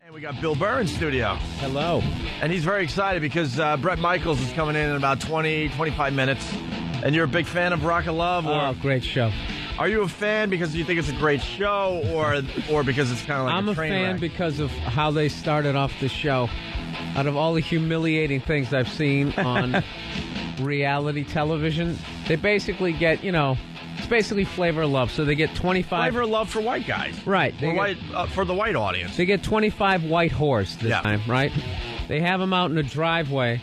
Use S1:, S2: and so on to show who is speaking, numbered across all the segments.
S1: And we got Bill Burr in studio.
S2: Hello.
S1: And he's very excited because Bret Michaels is coming in about 20, 25 minutes. And you're a big fan of Rock of Love?
S2: Oh, great show.
S1: Are you a fan because you think it's a great show or because it's kind of like
S2: I'm
S1: a train
S2: fan
S1: wreck?
S2: because of how they started off the show. Out of all the humiliating things I've seen on reality television, they basically get, it's basically Flavor of Love. So they get 25...
S1: Flavor of Love for white guys.
S2: Right.
S1: For the white audience.
S2: They get 25 white whores this time, right? They have them out in a driveway.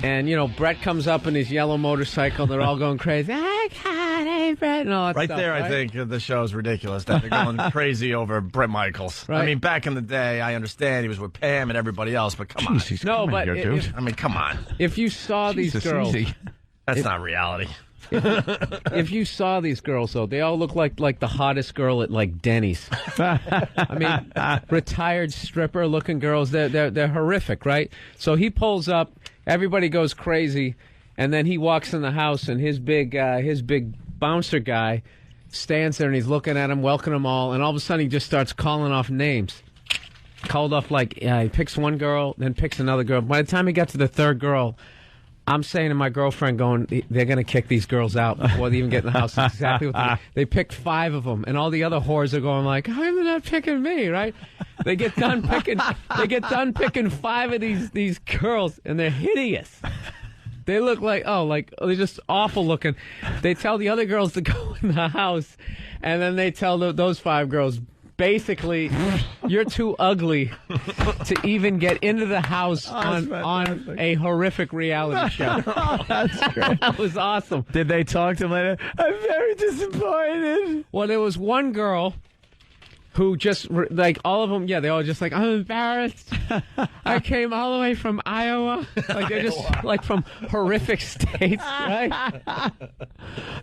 S2: And, Bret comes up in his yellow motorcycle. They're all going crazy. I got a Bret. And all that
S1: Right
S2: stuff,
S1: there,
S2: right?
S1: I think the show is ridiculous that they're going crazy over Bret Michaels.
S2: Right.
S1: I mean, back in the day, I understand he was with Pam and everybody else, but come on.
S2: No, but
S1: I mean, come on.
S2: if you saw these girls...
S1: That's not reality.
S2: If you saw these girls, though, they all look like the hottest girl at like Denny's. I mean, retired stripper looking girls. They're horrific, right? So he pulls up, everybody goes crazy, and then he walks in the house, and his big bouncer guy stands there and he's looking at him, welcoming them all, and all of a sudden he just starts calling off names. Called off he picks one girl, then picks another girl. By the time he got to the third girl, I'm saying to my girlfriend, they're going to kick these girls out before they even get in the house. That's exactly what they picked 5 of them, and all the other whores are going like, "How are they not picking me?" Right? They get done picking 5 of these girls, and they're hideous. They look they're just awful looking. They tell the other girls to go in the house, and then they tell those 5 girls, basically, you're too ugly to even get into the house on a horrific reality show.
S3: Oh, that's great.
S2: That was awesome.
S3: Did they talk to him later? I'm very disappointed.
S2: Well, there was one girl who just, all of them, they all just I'm embarrassed. I came all the way from Iowa. They're just, from horrific states, right?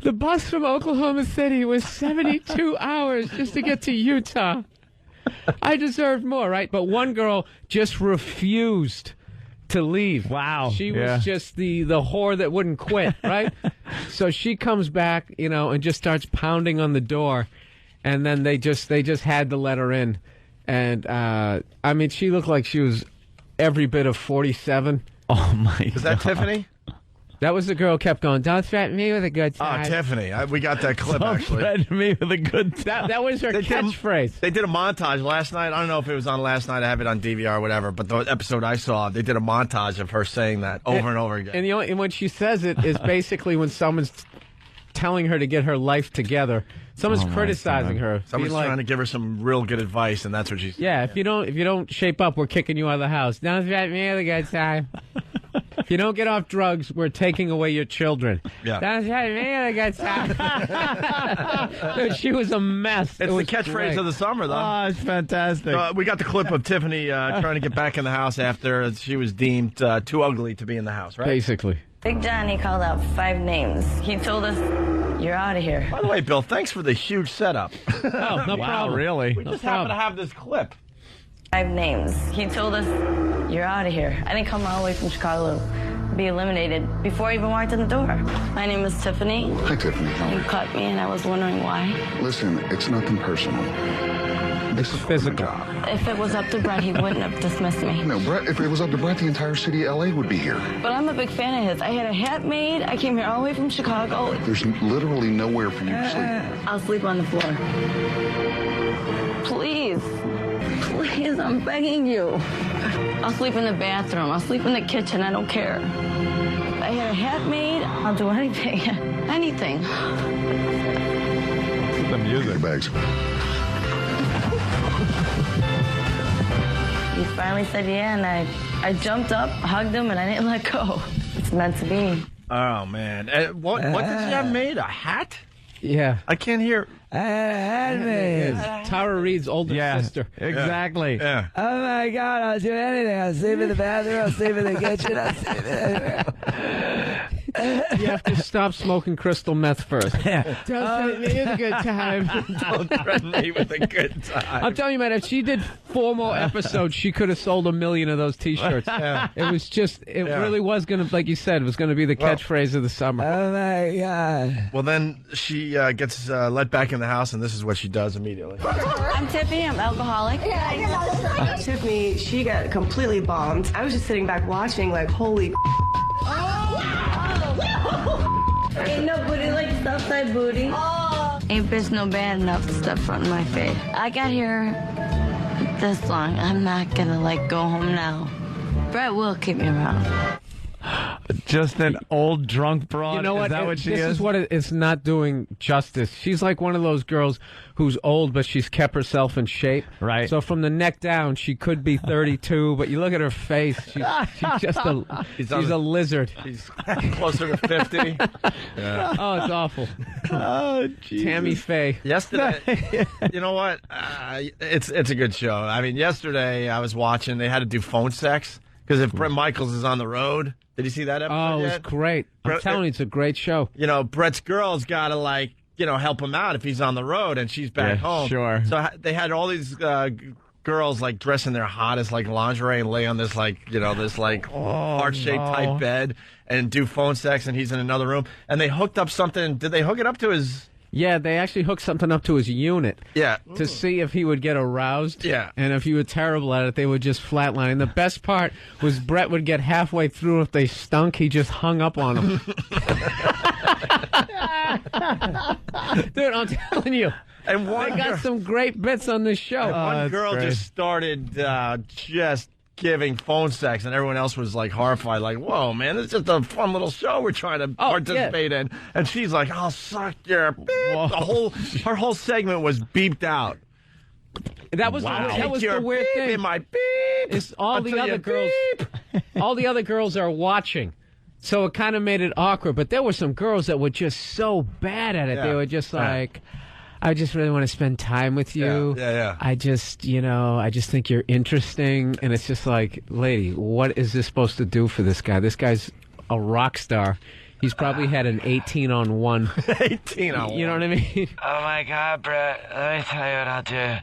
S2: The bus from Oklahoma City was 72 hours just to get to Utah. I deserved more, right? But one girl just refused to leave.
S3: Wow.
S2: She was just the whore that wouldn't quit, right? So she comes back, and just starts pounding on the door. And then they just had to let her in. And, she looked like she was every bit of 47.
S3: Oh, my God.
S1: Is that Tiffany?
S2: That was the girl who kept going, "Don't threaten me with a good time."
S1: Oh, Tiffany. We got that clip, actually.
S3: Don't threaten me with a good time.
S2: That was her catchphrase.
S1: They did a montage last night. I don't know if it was on last night. I have it on DVR or whatever. But the episode I saw, they did a montage of her saying that over and over again.
S2: And when she says it is basically when someone's telling her to get her life together. Someone's criticizing her.
S1: Someone's trying to give her some real good advice, and that's what she's.
S2: Yeah, if you don't shape up, we're kicking you out of the house. Don't threaten me with a good time. If you don't get off drugs, we're taking away your children.
S1: Yeah.
S2: Don't threaten me with a good time. Dude, she was a mess.
S1: It's the catchphrase of the summer, though.
S3: Oh, it's fantastic.
S1: We got the clip of Tiffany trying to get back in the house after she was deemed too ugly to be in the house, right?
S2: Basically.
S4: Big Johnny called out 5 names. He told us, "You're out of here."
S1: By the way, Bill, thanks for the huge setup.
S2: Oh, no problem.
S3: Really?
S1: We just happen to have this clip.
S4: 5 names. He told us, "You're out of here." I didn't come all the way from Chicago to be eliminated before I even walked in the door. My name is Tiffany.
S5: Hi, Tiffany.
S4: You caught me, and I was wondering why.
S5: Listen, it's nothing personal. It's a
S2: physical.
S5: job.
S4: If it was up to Bret, he wouldn't have dismissed me.
S5: No, Bret, if it was up to Bret, the entire city of L.A. would be here.
S4: But I'm a big fan of his. I had a hat made. I came here all the way from Chicago.
S5: There's literally nowhere for you to sleep.
S4: I'll sleep on the floor. Please. Please, I'm begging you. I'll sleep in the bathroom. I'll sleep in the kitchen. I don't care. I had a hat made. I'll do anything. Anything.
S5: The music bags.
S4: He finally said yeah, and I jumped up, hugged him, and I didn't let go. It's meant to be.
S1: Oh, man. What did you have made? A hat?
S2: Yeah.
S1: I can't hear.
S2: Tara Reid's older sister.
S3: Exactly.
S1: Yeah.
S6: Oh my God, I'll do anything. I'll sleep in the bathroom, I'll sleep in the kitchen, I'll sleep in
S2: You have to stop smoking crystal meth first.
S3: Don't threaten me with a good time.
S1: Don't threaten me with a good time.
S2: I'm telling you, man, if she did 4 more episodes, she could have sold 1 million of those T-shirts. It was just, it really was going to, like you said, it was going to be the catchphrase of the summer.
S3: Oh my God.
S1: Well, then she gets let back in the house, and this is what she does immediately.
S4: I'm Tiffany. I'm alcoholic.
S6: Tiffany, she got completely bombed. I was just sitting back watching, like, holy.
S4: Ain't no booty like Southside booty. Ain't bitch no bad enough to step front in my face. I got here this long. I'm not gonna go home now. Bret will keep me around.
S3: Just an old drunk broad.
S2: You know what?
S3: Is that what she
S2: this
S3: is?
S2: is what it's not doing justice. She's like one of those girls who's old, but she's kept herself in shape.
S3: Right.
S2: So from the neck down, she could be 32, but you look at her face, she's just she's a lizard.
S1: He's closer to 50. Yeah.
S2: Oh, it's awful.
S3: Oh, Jesus.
S2: Tammy Faye.
S1: Yesterday, you know what? It's a good show. I mean, yesterday I was watching. They had to do phone sex because if Bret Michaels is on the road. Did you see that episode
S2: Oh, it was
S1: yet?
S2: great. I'm telling you, it's a great show.
S1: You know, Bret's girl's got to help him out if he's on the road and she's back home.
S3: Sure.
S1: So they had all these girls dress in their hottest lingerie and lay on this heart-shaped type bed and do phone sex, and he's in another room. And they hooked up something. Did they hook it up to his?
S2: Yeah, they actually hooked something up to his unit.
S1: Yeah.
S2: To see if he would get aroused.
S1: Yeah.
S2: And if he was terrible at it, they would just flatline. And the best part was Bret would get halfway through. If they stunk, he just hung up on them. Dude, I'm telling you.
S1: And
S2: They got some great bits on this show.
S1: One girl
S3: great.
S1: just started just giving phone sex, and everyone else was horrified, whoa, man, this is just a fun little show we're trying to participate in. And she's like, I'll suck your beep. Her whole segment was beeped out.
S2: That was the weird
S1: beep
S2: thing.
S1: in my beep.
S2: It's all the
S1: until
S2: other
S1: you
S2: girls. All the other girls are watching. So it kind of made it awkward. But there were some girls that were just so bad at it.
S1: Yeah.
S2: They were just like, I just really want to spend time with you.
S1: Yeah.
S2: I just think you're interesting. And it's just like, lady, what is this supposed to do for this guy? This guy's a rock star. He's probably had an 18-on-1.
S1: 18-on-1.
S2: You know what I mean?
S7: Oh my God, Bret, let me tell you what I'll do.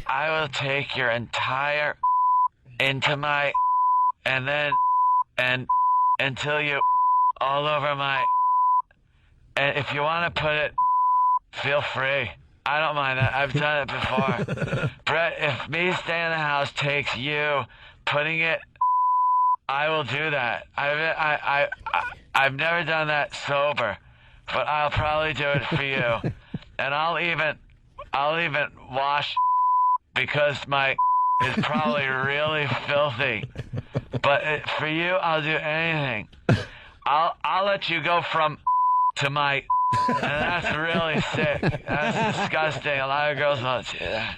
S7: I will take your entire into my and until you all over my, and if you want to put it, feel free. I don't mind that. I've done it before. Bret, if me staying in the house takes you putting it, I will do that. I've never done that sober, but I'll probably do it for you. And I'll even wash because my is probably really filthy. But for you, I'll do anything. I'll let you go from to my, and that's really sick. That's disgusting. A lot of girls won't do that.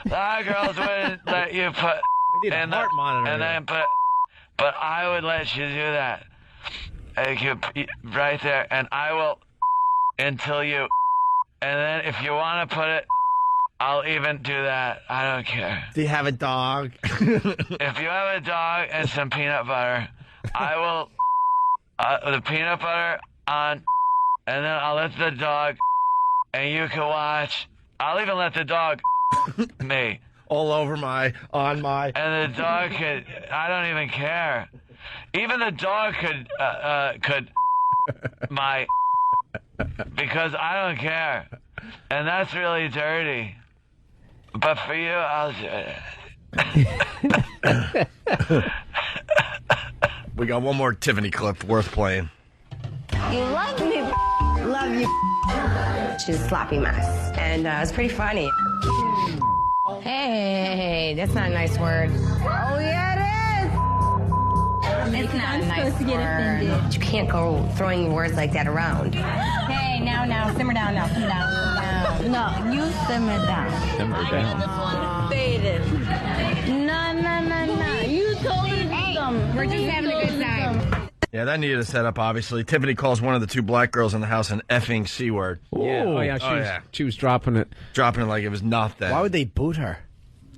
S7: A lot of girls wouldn't let you put
S1: We need a heart monitor.
S7: and then but I would let you do that. Right there, and I will until you, and then if you want to put it, I'll even do that. I don't care.
S1: Do you have a dog?
S7: If you have a dog and some peanut butter, I will the peanut butter on, and then I'll let the dog, and you can watch. I'll even let the dog me.
S1: All over on my.
S7: And the dog could, I don't even care. Even the dog could because I don't care. And that's really dirty. But for you, I'll do it.
S1: We got one more Tiffany clip worth playing.
S4: You like me?
S6: Love you. She's a sloppy mess. And it's pretty funny.
S8: Hey, that's not a nice word.
S4: Oh, yeah, it
S8: It's not a nice
S4: supposed to get
S8: word.
S4: offended.
S6: You can't go throwing words like that around.
S8: Hey, now, simmer down, simmer down.
S4: No, you simmer down.
S3: Simmer down.
S4: Faded. No. You told me
S8: We're just having a good time.
S1: Yeah, that needed a setup, obviously. Tiffany calls one of the two black girls in the house an effing C word.
S2: Yeah. Oh, yeah. She was dropping it.
S1: Dropping it like it was nothing.
S3: Why would they boot her?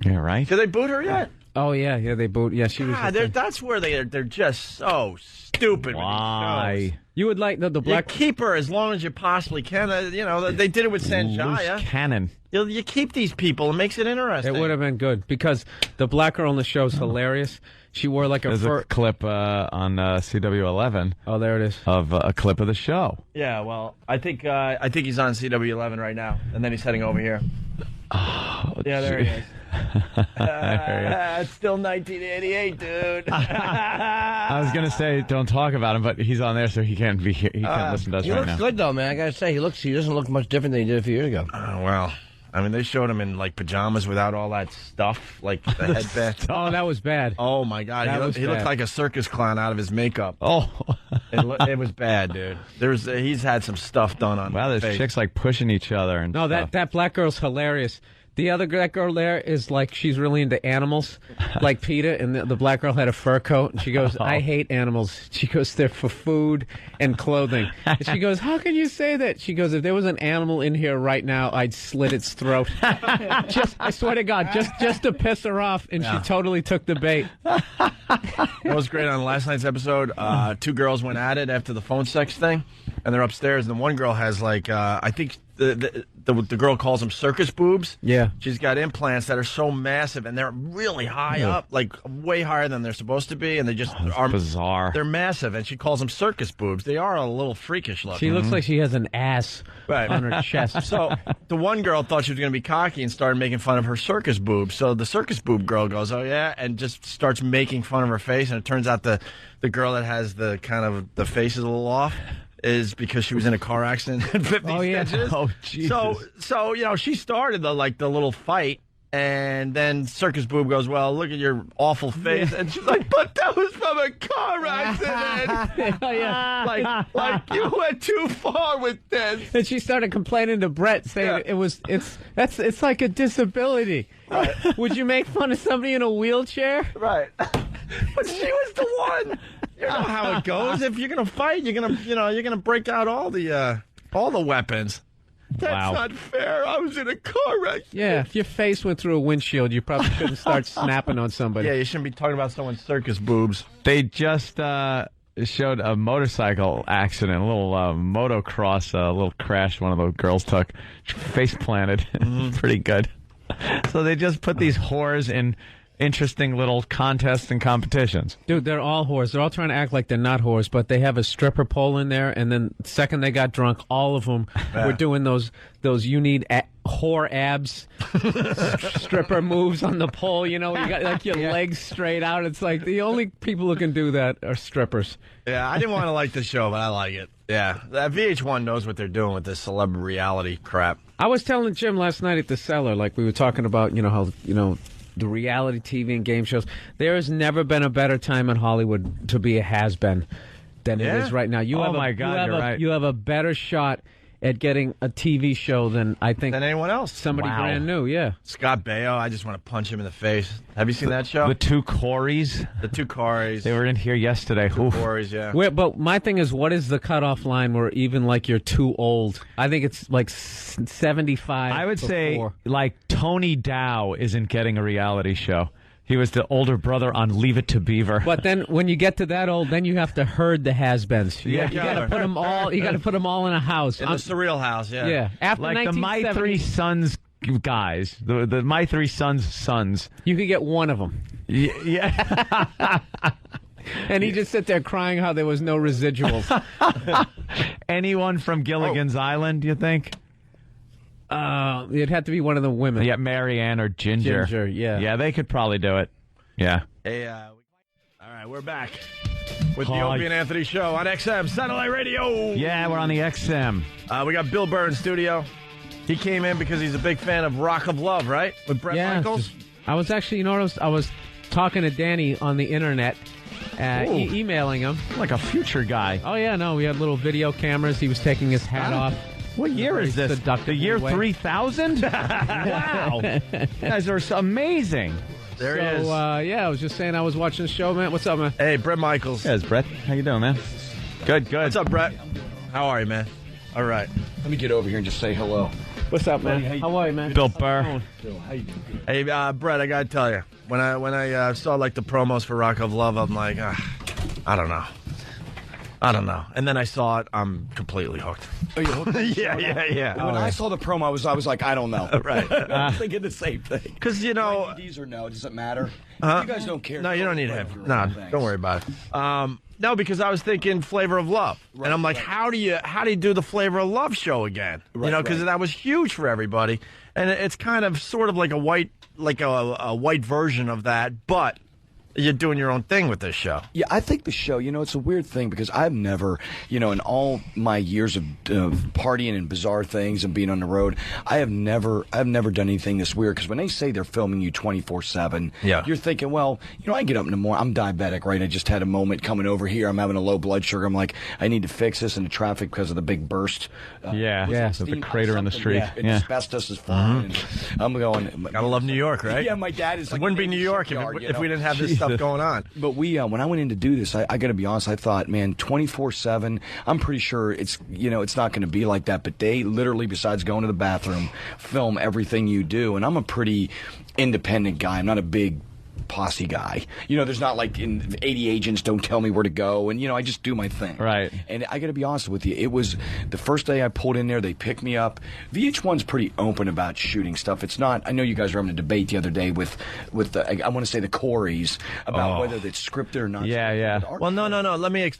S3: Yeah, right.
S1: Did they boot her yet?
S2: Oh yeah, they booed. Yeah, she was.
S1: That's where they're just so stupid.
S2: Why? You would like the black.
S1: You keep her as long as you possibly can. They did it with Sanjaya.
S9: Loose cannon.
S1: You keep these people. It makes it interesting.
S2: It would have been good because the black girl on the show is hilarious. She wore like
S9: There's a clip on CW11.
S2: Oh, there it is.
S9: Of a clip of the show.
S1: Yeah, well, I think he's on CW11 right now, and then he's heading over here.
S9: Oh,
S1: yeah, there he is. It's still 1988, dude.
S9: I was gonna say don't talk about him, but he's on there, so he can't be here. He can't listen to us right now.
S3: He looks good though, man. I gotta say, he doesn't look much different than he did a few years ago.
S1: Oh well. I mean, they showed him in, like, pajamas without all that stuff, like the headband.
S2: Oh, that was bad.
S1: Oh, my God. He looked like a circus clown out of his makeup.
S9: Oh.
S1: It was bad, dude. He's had some stuff done on
S9: Wow, there's chicks, like, pushing each other and stuff.
S2: That black girl's hilarious. That girl there is like, she's really into animals, like PETA, and the black girl had a fur coat, and she goes, I hate animals. She goes, they're for food and clothing. And she goes, how can you say that? She goes, if there was an animal in here right now, I'd slit its throat. I swear to God, just to piss her off, and she totally took the bait.
S1: What was great on last night's episode, two girls went at it after the phone sex thing, and they're upstairs, and one girl has, like, I think the girl calls them circus boobs.
S2: Yeah.
S1: She's got implants that are so massive, and they're really high up, like way higher than they're supposed to be, and they just are
S9: bizarre.
S1: They're massive, and she calls them circus boobs. They are a little freakish looking.
S2: She looks like she has an ass on her chest.
S1: So the one girl thought she was going to be cocky and started making fun of her circus boobs. So the circus boob girl goes, oh yeah, and just starts making fun of her face, and it turns out the girl that has the kind of the face is a little off is because she was in a car accident at 50 stitches.
S9: Oh, Jesus.
S1: So she started the little fight, and then Circus Boob goes, well, look at your awful face. And she's like, but that was from a car accident. Like you went too far with this.
S2: And she started complaining to Bret, saying it's like a disability.
S1: Right.
S2: Would you make fun of somebody in a wheelchair?
S1: Right. But she was the one. You know how it goes. If you're gonna fight, you're gonna break out all the weapons. That's not fair. I was in a car wreck.
S2: Yeah, if your face went through a windshield, you probably shouldn't start snapping on somebody.
S1: Yeah, you shouldn't be talking about someone's circus boobs.
S9: They just showed a motorcycle accident, a little motocross, a little crash one of the girls took. Face planted. Pretty good. So they just put these whores in interesting little contests and competitions.
S2: Dude, they're all whores. They're all trying to act like they're not whores, but they have a stripper pole in there, and then the second they got drunk, all of them were doing those you need whore abs stripper moves on the pole. You know, you got like your legs straight out. It's like the only people who can do that are strippers.
S1: Yeah, I didn't want to like the show, but I like it. Yeah, that VH1 knows what they're doing with this celeb reality crap.
S2: I was telling Jim last night at the cellar, like we were talking about, how, the reality TV and game shows. There has never been a better time in Hollywood to be a has-been than it is right now.
S9: You're right.
S2: You have a better shot at getting a TV show than
S1: anyone else.
S2: Somebody brand new, yeah.
S1: Scott Baio, I just want to punch him in the face. Have you seen that show?
S9: The two Corys.
S1: The two Corys.
S9: They were in here yesterday.
S1: Two Corys, yeah.
S2: But my thing is, what is the cutoff line where even like you're too old? I think it's like 75.
S9: I would say like Tony Dow isn't getting a reality show. He was the older brother on Leave It to Beaver.
S2: But then, when you get to that old, then you have to herd the has-beens. You got to put them all. You got to put them all in a house.
S1: In the surreal house, yeah.
S2: Yeah. After
S9: like the My Three Sons guys, the My Three Sons sons.
S2: You could get one of them.
S9: Yeah.
S2: And he just sit there crying how there was no residuals.
S9: Anyone from Gilligan's Island? Do you think?
S2: It'd have to be one of the women.
S9: Yeah, Mary Ann or Ginger.
S2: Ginger, yeah.
S9: Yeah, they could probably do it. Yeah.
S1: Hey, all right, we're back with the Opie and Anthony show on XM Satellite Radio.
S9: Yeah, we're on the XM.
S1: We got Bill Burr in studio. He came in because he's a big fan of Rock of Love, right? With Bret Michaels.
S2: I was actually, I was talking to Danny on the internet, emailing him.
S9: Like a future guy.
S2: Oh, yeah, no, we had little video cameras. He was taking his hat off.
S9: What year is this? The year 3000? Wow. You guys are amazing.
S1: There he is.
S2: I was just saying I was watching the show, man. What's up, man?
S1: Hey, Bret Michaels.
S9: Hey, it's Bret. How you doing, man? Good.
S1: What's up, Bret? How are you, man? All right.
S10: Let me get over here and just say hello.
S2: What's up, man? How are you, man?
S9: Bill Burr.
S10: Bill, how you doing?
S1: Hey, Bret, I got to tell you, when I saw like the promos for Rock of Love, I'm like, I don't know. And then I saw it, I'm completely hooked.
S10: Are you hooked?
S1: Yeah.
S10: When I saw the promo, I was like, I don't know.
S1: Right.
S10: I was thinking the same thing.
S1: Because, you know...
S10: DVDs or no, does it matter? You guys don't care.
S1: No, you don't need to have... No, don't worry about it. No, because I was thinking Flavor of Love. Right, and I'm like, how do you do the Flavor of Love show again? Right, you know, because that was huge for everybody. And it's kind of sort of like a white version of that, but... You're doing your own thing with this show.
S10: Yeah, I think the show, it's a weird thing because I've never, in all my years of partying and bizarre things and being on the road, I've never done anything this weird. Because when they say they're filming you 24/7, you're thinking, well, I get up in the morning, I'm diabetic, right? I just had a moment coming over here. I'm having a low blood sugar. I'm like, I need to fix this in the traffic because of the big burst.
S9: The crater in the street.
S10: Asbestos is flying. And I'm going.
S1: Gotta love New York, right?
S10: Yeah, my dad is like.
S1: It wouldn't be New York if we didn't have this stuff going on.
S10: But when I went in to do this, I got to be honest, I thought, man, 24/7, I'm pretty sure it's not going to be like that. But they literally, besides going to the bathroom, film everything you do. And I'm a pretty independent guy. I'm not a big posse guy. There's not like 80 agents don't tell me where to go, and I just do my thing.
S9: Right.
S10: And I got to be honest with you, it was the first day I pulled in there, they picked me up. VH1's pretty open about shooting stuff. It's not. I know you guys were having a debate the other day with the, I want to say the Corys about whether it's scripted or not.
S9: Yeah.
S1: Well, no. Let me.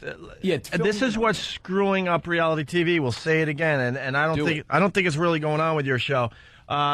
S1: This is what's screwing up reality TV. We'll say it again, and I don't think it's really going on with your show.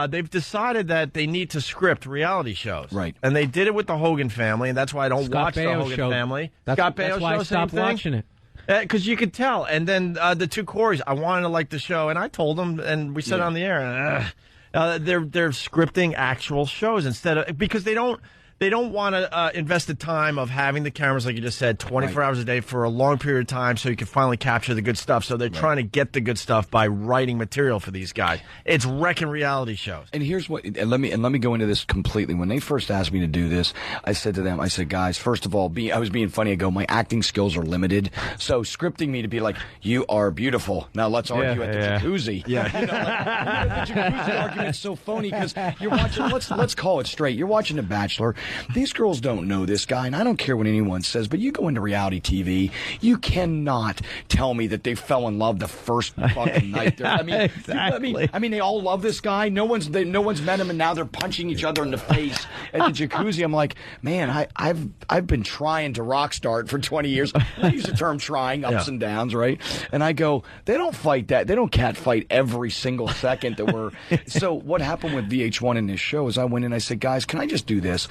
S1: They've decided that they need to script reality shows.
S10: Right.
S1: And they did it with the Hogan family, and that's why I don't watch the Hogan family. Scott Baio
S2: why
S1: show,
S2: I stopped watching it.
S1: Because you could tell. And then the two Corys, I wanted to like the show, and I told them, and we said it on the air, they're scripting actual shows instead of, because they don't want to invest the time of having the cameras, like you just said, 24 hours a day for a long period of time so you can finally capture the good stuff. So they're trying to get the good stuff by writing material for these guys. It's wrecking reality shows.
S10: And here's what, and let me go into this completely. When they first asked me to do this, I said to them, guys, first of all, I was being funny. I go, my acting skills are limited. So scripting me to be like, you are beautiful. Now let's argue at the jacuzzi.
S1: Yeah.
S10: The jacuzzi argument's so phony because you're watching, let's call it straight. You're watching The Bachelor. These girls don't know this guy, and I don't care what anyone says, but you go into reality TV, you cannot tell me that they fell in love the first fucking night.
S9: Exactly.
S10: I mean, they all love this guy. No one's met him, and now they're punching each other in the face at the jacuzzi. I'm like, man, I've been trying to rock start for 20 years. I use the term trying, ups and downs, right? And I go, they don't fight that. They don't cat fight every single second that we're. So what happened with VH1 in this show is I went in and I said, guys, can I just do this?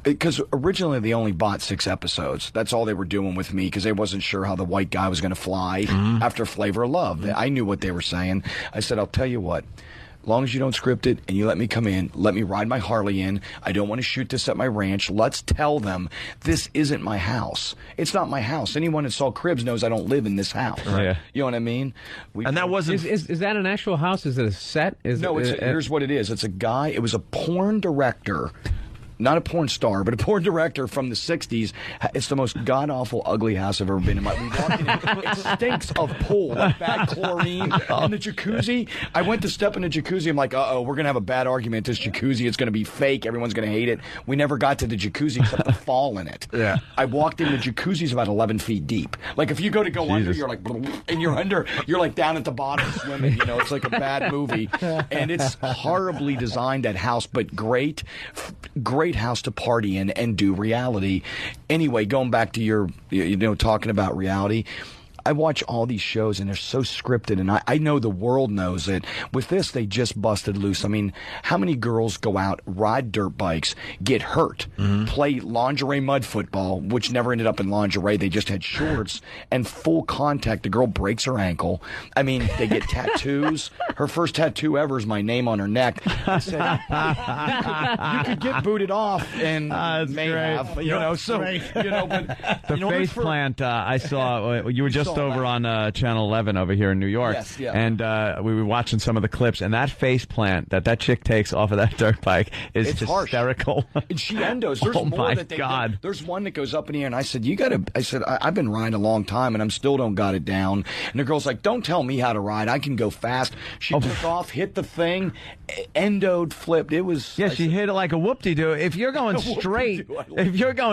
S10: Because originally they only bought 6 episodes. That's all they were doing with me because they wasn't sure how the white guy was going to fly after Flavor of Love. I knew what they were saying. I said, I'll tell you what. As long as you don't script it and you let me come in, let me ride my Harley in. I don't want to shoot this at my ranch. Let's tell them this isn't my house. It's not my house. Anyone that saw Cribs knows I don't live in this house.
S9: Right. Yeah.
S10: You know what I mean?
S1: And that wasn't...
S2: Is that an actual house? Is it a set?
S10: Here's what it is. It's a guy. It was a porn director. Not a porn star, but a porn director from the 60s. It's the most god-awful, ugly house I've ever been in. We walked in, it stinks of pool, like bad chlorine. In the jacuzzi, I went to step in the jacuzzi. I'm like, uh-oh, we're going to have a bad argument. This jacuzzi, it's going to be fake. Everyone's going to hate it. We never got to the jacuzzi except the fall in it.
S1: Yeah.
S10: I walked in, the jacuzzi's about 11 feet deep. Like, if you go to go under, you're like, and you're under, you're like down at the bottom swimming. It's like a bad movie. And it's horribly designed, that house, but great house to party in and do reality. Anyway, going back to your, talking about reality, I watch all these shows and they're so scripted, and I know the world knows it. With this, they just busted loose. I mean, how many girls go out, ride dirt bikes, get hurt, play lingerie mud football, which never ended up in lingerie. They just had shorts and full contact. The girl breaks her ankle. I mean, they get tattoos. Her first tattoo ever is my name on her neck. I said, you could get booted off, and
S9: may
S10: great.
S9: Have,
S10: but
S9: the face plant I saw. You were just just over on Channel 11 over here in New York.
S10: Yes, yeah.
S9: And we were watching some of the clips, and that face plant that chick takes off of that dirt bike is hysterical.
S10: And she endos. There's
S9: Oh,
S10: more
S9: my
S10: that they
S9: God.
S10: There's one that goes up in the air, and I said, I've been riding a long time, and I'm still don't got it down. And the girl's like, don't tell me how to ride. I can go fast. She took off, hit the thing, endoed, flipped. It was...
S9: Yeah, she hit it like a whoop-de-doo. If you're going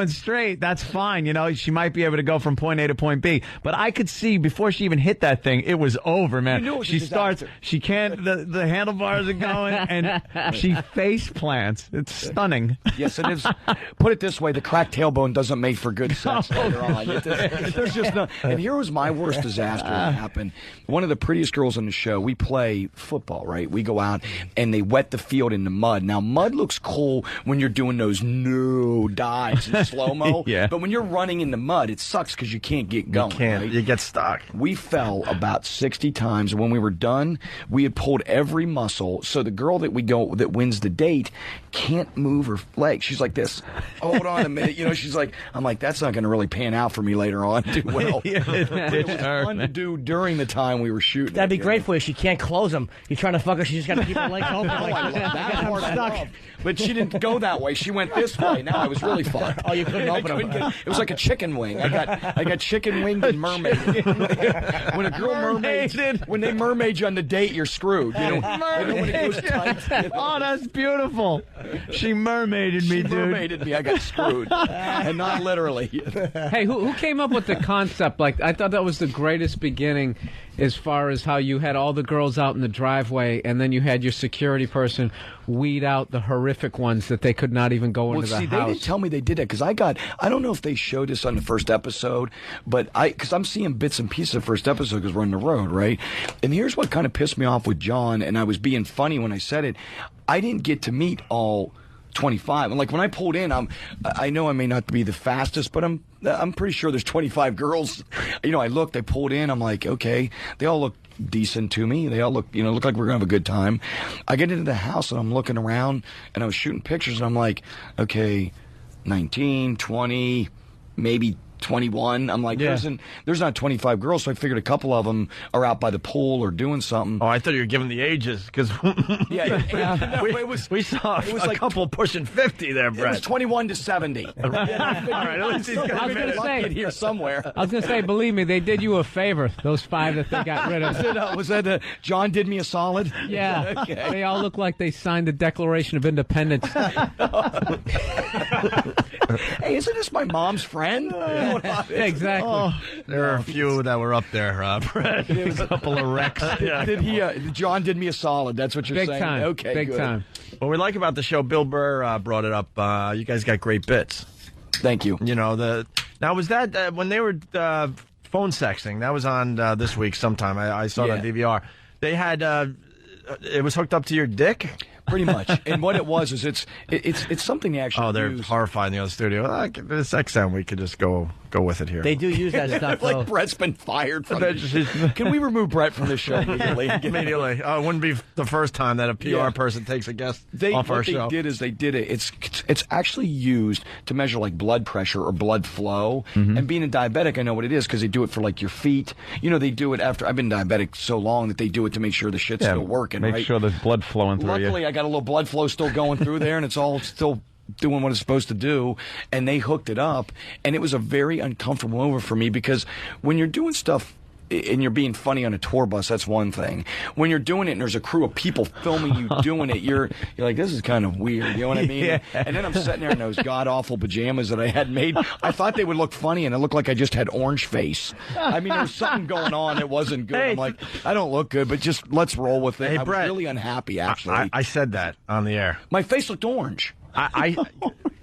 S9: straight, that's fine. You know, she might be able to go from point A to point B. But I could see before she even hit that thing, it was over, man.
S10: You knew it was
S9: she
S10: a
S9: starts,
S10: disaster.
S9: she can't, the handlebars are going, and she face plants. It's stunning.
S10: Yes, it is. Put it this way, the cracked tailbone doesn't make for good sex later on. There's just no... And here was my worst disaster that happened. One of the prettiest girls on the show, we play football, right? We go out, and they wet the field in the mud. Now, mud looks cool when you're doing those dives in slow-mo.
S9: Yeah.
S10: But when you're running in the mud, it sucks because you can't get going. Right?
S1: You get stuck.
S10: We fell about 60 times, and when we were done, we had pulled every muscle. So the girl that wins the date can't move her legs. She's like this. Hold on a minute. You know, she's like, I'm like, that's not going to really pan out for me later on too well. It was fun to do during the time we were shooting.
S11: That'd be great for you. She can't close them. You're trying to fuck her. She just got to keep her legs open.
S10: I love that part. I love. But she didn't go that way. She went this way. Now it was really fun.
S11: Oh, you couldn't open them.
S10: It was like a chicken wing. I got chicken winged and mermaid. When a girl mermaids, when they mermaid you on the date, you're screwed. You know when it goes tight.
S9: Oh, that's beautiful. She mermaided me,
S10: dude. She mermaided me. I got screwed, and not literally.
S2: Hey, who came up with the concept? Like, I thought that was the greatest beginning, as far as how you had all the girls out in the driveway, and then you had your security person weed out the horrific ones that they could not even go into the house.
S10: They didn't tell me they did that, because I don't know if they showed this on the first episode, but because I'm seeing bits and pieces of the first episode because we're on the road, right? And here's what kind of pissed me off with John, and I was being funny when I said it. I didn't get to meet all 25. And like when I pulled in, I know I may not be the fastest, but I'm pretty sure there's 25 girls. You know, I pulled in, I'm like, okay, they all look decent to me. They all look like we're gonna have a good time. I get into the house and I'm looking around and I was shooting pictures and I'm like, okay, 19, 20, maybe 21. I'm like, there's not 25 girls, so I figured a couple of them are out by the pool or doing something.
S1: Oh, I thought you were giving the ages, because we saw a couple pushing 50 there, Bret.
S10: It was 21 to 70.
S1: All right, at least he's got
S2: I was going to say
S10: here somewhere.
S2: I was going to say, believe me, they did you a favor. Those 5 that they got rid of.
S10: Was that John did me a solid?
S2: Yeah,
S10: Okay.
S2: They all look like they signed the Declaration of Independence.
S10: Hey, isn't this my mom's friend?
S2: Exactly.
S1: Oh, there are a few that were up there, Bret. A couple of wrecks.
S10: Did he? John did me a solid. That's what you're
S2: Big
S10: saying.
S2: time.
S10: Okay,
S2: Big
S10: good.
S2: time.
S1: What we like about the show, Bill Burr brought it up. You guys got great bits.
S10: Thank you.
S1: You know, now was that when they were phone sexting? That was on this week sometime. I saw it on DVR. They had it was hooked up to your dick.
S10: Pretty much. And what it was is it's something they actually
S1: they're
S10: use.
S1: horrified in the other studio. This XM, we could just go with it here.
S11: They do use that stuff, though.
S10: Like Bret's been fired from the show. Can we remove Bret from the show immediately?
S1: Immediately. It wouldn't be the first time that a PR person takes a guest off our show.
S10: What they did is they did it. It's actually used to measure like blood pressure or blood flow. And being a diabetic, I know what it is because they do it for like your feet. You know, they do it after. I've been diabetic so long that they do it to make sure the shit's still working.
S9: Make sure there's blood flowing through you.
S10: Luckily, I got a little blood flow still going through there, and it's all still doing what it's supposed to do, and they hooked it up, and it was a very uncomfortable moment for me because when you're doing stuff and you're being funny on a tour bus, that's one thing. When you're doing it and there's a crew of people filming you doing it, you're like, this is kind of weird, you know what I mean?
S9: Yeah.
S10: And then I'm sitting there in those god-awful pajamas that I had made. I thought they would look funny, and it looked like I just had orange face. I mean, there was something going on that wasn't good. I'm like, I don't look good, but just let's roll with it.
S1: Hey,
S10: I was
S1: Bret,
S10: really unhappy, actually.
S1: I said that on the air.
S10: My face looked orange.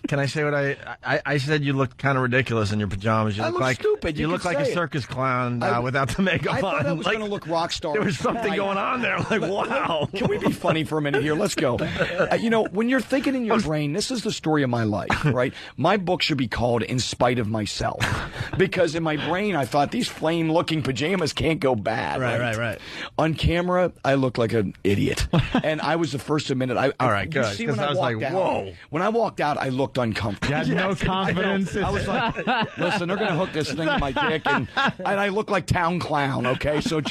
S1: Can I say what I said? You looked kind of ridiculous in your pajamas. You
S10: I
S1: look
S10: look
S1: like
S10: stupid.
S1: You look like a circus clown without the makeup on.
S10: I thought I was going to look rock star.
S1: There was something going on there. Like, wow.
S10: Can we be funny for a minute here? Let's go. You know, when you're thinking in your brain, this is the story of my life, right? My book should be called In Spite of Myself. Because in my brain, I thought these flame-looking pajamas can't go bad.
S1: Right.
S10: On camera, I look like an idiot. And I was the first to admit it.
S1: All right, good.
S10: See, when
S1: I was
S10: walked
S1: like,
S10: out,
S1: whoa.
S10: When I walked out, I looked looked uncomfortable.
S9: You had no confidence.
S10: I was like, listen, they're going to hook this thing in my dick, and I look like town clown, okay? So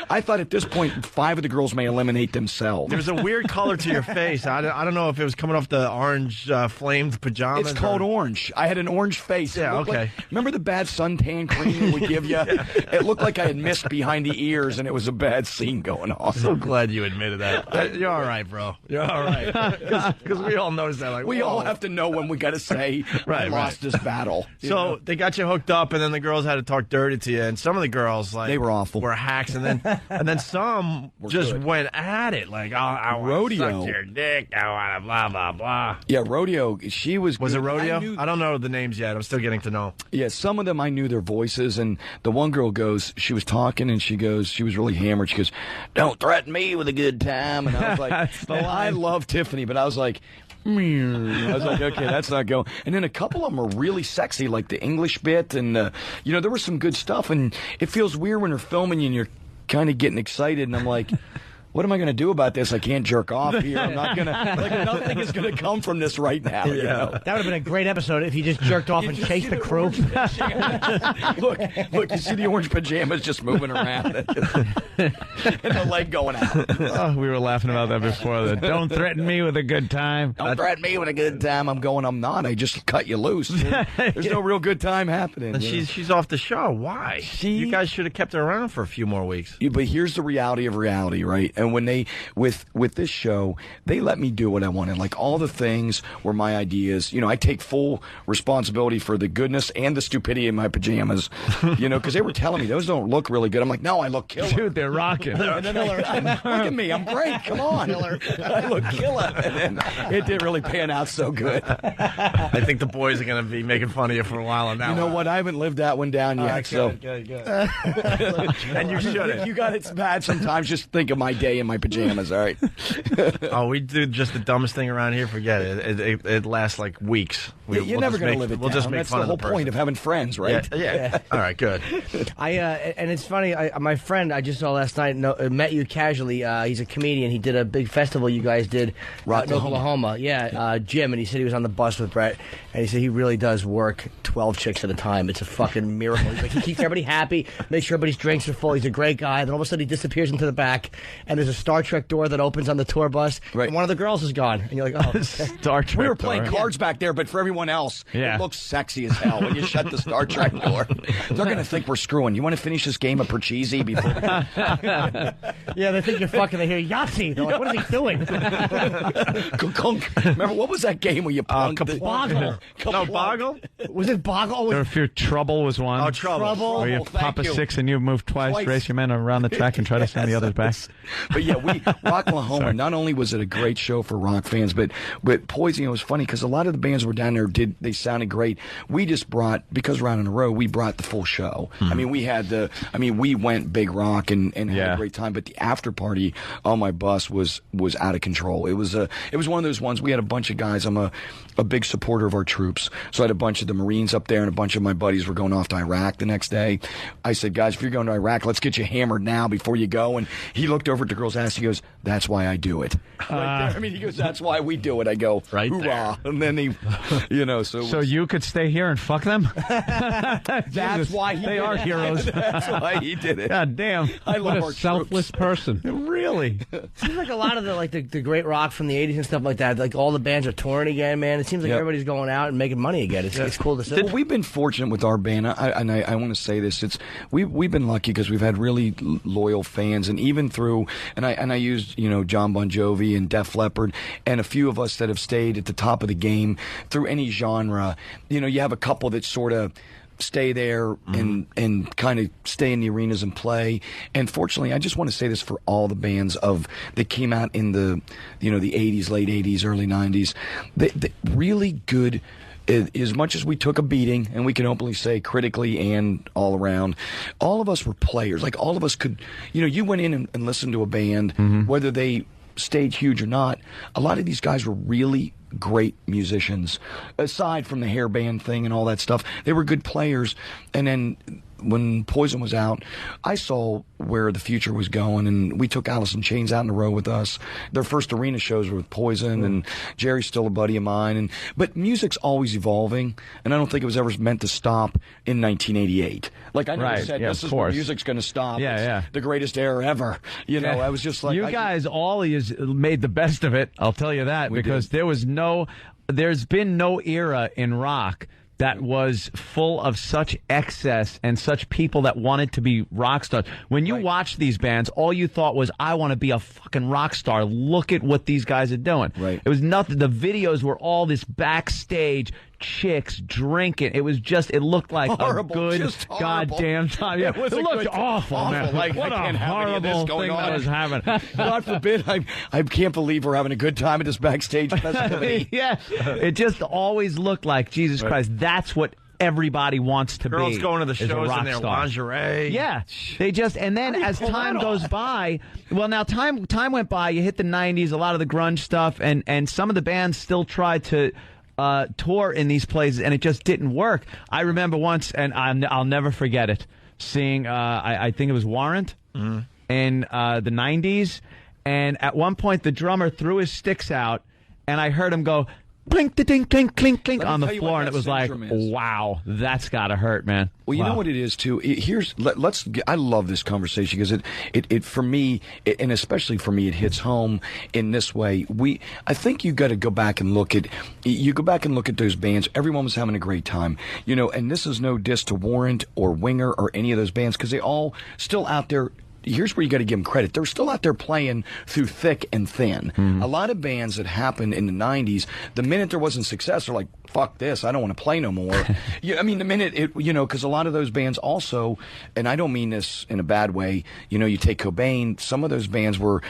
S10: I thought at this point, 5 of the girls may eliminate themselves.
S1: There's a weird color to your face. I don't know if it was coming off the orange flamed pajamas.
S10: It's called orange. I had an orange face.
S1: Yeah, okay.
S10: Remember the bad suntan cream we give you? It looked like I had mist behind the ears, and it was a bad scene going on.
S1: I'm so glad you admitted that. You're all right, bro. You're all right. Because we all noticed that. Like,
S10: we all have to know when we got to say, I lost this battle.
S1: So they got you hooked up, and then the girls had to talk dirty to you. And some of the girls, like,
S10: they were awful.
S1: Were hacks, and then some just went at it, like, I want to suck your dick. I want to blah blah blah.
S10: Yeah, Rodeo. She was.
S1: Was
S10: good.
S1: it Rodeo? I don't know the names yet. I'm still getting to know.
S10: Yeah, some of them I knew their voices, and the one girl goes, she was talking, and she was really hammered. She goes, "Don't threaten me with a good time," and I was like, I love Tiffany, but I was like. I was like, okay, that's not going. And then a couple of them are really sexy, like the English bit, and there was some good stuff. And it feels weird when they're filming you and you're kind of getting excited, and I'm like, what am I going to do about this? I can't jerk off here. I'm not going to, like, nothing is going to come from this right now. You know?
S11: That would have been a great episode if you just jerked off and chased the crew.
S10: Look, you see the orange pajamas just moving around and the leg going out.
S9: Oh, we were laughing about that before. Don't threaten me with a good time.
S10: Don't threaten me with a good time. I'm not. I just cut you loose. There's no real good time happening.
S1: And she's off the show. Why? You guys should have kept her around for a few more weeks.
S10: But here's the reality of reality, right? And when they, with this show, they let me do what I wanted. Like, all the things were my ideas. I take full responsibility for the goodness and the stupidity in my pajamas, because they were telling me those don't look really good. I'm like, no, I look killer.
S9: Dude, they're rocking.
S10: Look at me. I'm great. Come on. I look killer. And then it didn't really pan out so good.
S1: I think the boys are going to be making fun of you for a while on that one.
S10: You know what? I haven't lived that one down yet.
S1: Good. And you shouldn't.
S10: You got it bad sometimes. Just think of my day in my pajamas, all right?
S1: Oh, we do just the dumbest thing around here. Forget it. It lasts like weeks.
S10: You're never going to live it
S1: We'll
S10: down.
S1: just make
S10: That's
S1: fun
S10: the
S1: of
S10: whole
S1: the person.
S10: point of having friends, right?
S1: Yeah. All right, good.
S11: And it's funny. My friend I just saw last night met you casually. He's a comedian. He did a big festival you guys did in Oklahoma. Yeah, Jim, and he said he was on the bus with Bret, and he said he really does work 12 chicks at a time. It's a fucking miracle. He's like, he keeps everybody happy, makes sure everybody's drinks are full. He's a great guy. Then all of a sudden he disappears into the back, and there's a Star Trek door that opens on the tour bus, and one of the girls is gone. And you're like, oh, okay.
S9: Star Trek.
S10: We were playing cards back there, but for everyone else, it looks sexy as hell when you shut the Star Trek door. They're going to think we're screwing. You want to finish this game of Parcheesi before?
S11: Yeah, they think you're fucking. They hear Yahtzee. They're like, what is he doing?
S10: Remember, what was that game where you
S11: Boggle.
S1: No, Boggle?
S11: Was it Boggle?
S9: If your Trouble was one.
S1: Oh, Trouble.
S9: Where you pop a 6 and you move twice, race your men around the track and try to send the others back.
S10: But yeah, Rocklahoma, not only was it a great show for rock fans, but Poison, it was funny because a lot of the bands were down there, they sounded great. We just brought, because we're out on the road, we brought the full show. I mean, we went big rock and had a great time, but the after party on my bus was out of control. It was one of those ones, we had a bunch of guys, I'm a big supporter of our troops, so I had a bunch of the Marines up there, and a bunch of my buddies were going off to Iraq the next day. I said, guys, if you're going to Iraq, let's get you hammered now before you go. And he looked over at the girl's ass, he goes, that's why I do it. Right there. I mean, he goes, that's why we do it. I go,
S1: right
S10: hoorah.
S1: there.
S10: And then he,
S9: So you could stay here and fuck them?
S10: That's why
S9: they are heroes.
S10: That's why he did it.
S9: God damn.
S10: I love
S2: What
S10: our
S2: a selfless person.
S9: Really?
S11: Seems like a lot of the great rock from the 80s and stuff like that, like all the bands are touring again, man. It seems like everybody's going out and making money again. It's cool to see.
S10: Well, we've been fortunate with our band, I want to say this. We've been lucky because we've had really loyal fans, and even through, and I used John Bon Jovi and Def Leppard, and a few of us that have stayed at the top of the game through any genre. You have a couple that sort of stay there and kind of stay in the arenas and play. And fortunately, I just want to say this for all the bands that came out in the the 80s, late 80s, early 90s. The really good. As much as we took a beating, and we can openly say critically and all around, all of us were players. Like, all of us could, you went in and listened to a band, whether they stayed huge or not. A lot of these guys were really great musicians. Aside from the hair band thing and all that stuff, they were good players. And then when Poison was out, I saw where the future was going, and we took Alice in Chains out in a row with us. Their first arena shows were with Poison, and Jerry's still a buddy of mine. But music's always evolving, and I don't think it was ever meant to stop in 1988. Like I never said, this is where music's going to stop. It's the greatest era ever. You know, I was just like,
S9: you guys all made the best of it. I'll tell you that, because there's been no era in rock that was full of such excess and such people that wanted to be rock stars. When you watched these bands, all you thought was, I want to be a fucking rock star. Look at what these guys are doing. It was nothing. The videos were all this backstage chicks drinking. It was just, it looked like a good goddamn time. Yeah, it looked awful, man.
S10: Like,
S9: what a horrible thing that was happening.
S10: God forbid, I can't believe we're having a good time at this backstage festivity.
S9: Yeah, it just always looked like, Jesus Christ, that's what everybody wants to be.
S1: Girls going to the shows in their lingerie.
S9: Yeah. They just, and then as time goes by, well, now time went by, you hit the 90s, a lot of the grunge stuff, and some of the bands still tried to tour in these places, and it just didn't work. I remember once, and I'll never forget it, seeing, I think it was Warrant in the 90s, and at one point the drummer threw his sticks out, and I heard him go, blink, ding, clink, clink, clink on the floor, and it was like, wow, that's gotta hurt, man.
S10: Well, you know what it is too. I love this conversation because it for me, and especially for me, it hits home in this way. I think you got to go back and look at those bands. Everyone was having a great time, you know. And this is no diss to Warrant or Winger or any of those bands, because they all still out there. Here's where you got to give them credit. They're still out there playing through thick and thin. A lot of bands that happened in the 90s, the minute there wasn't success, they're like, fuck this, I don't want to play no more. I mean, the minute because a lot of those bands also, and I don't mean this in a bad way, you take Cobain, some of those bands were,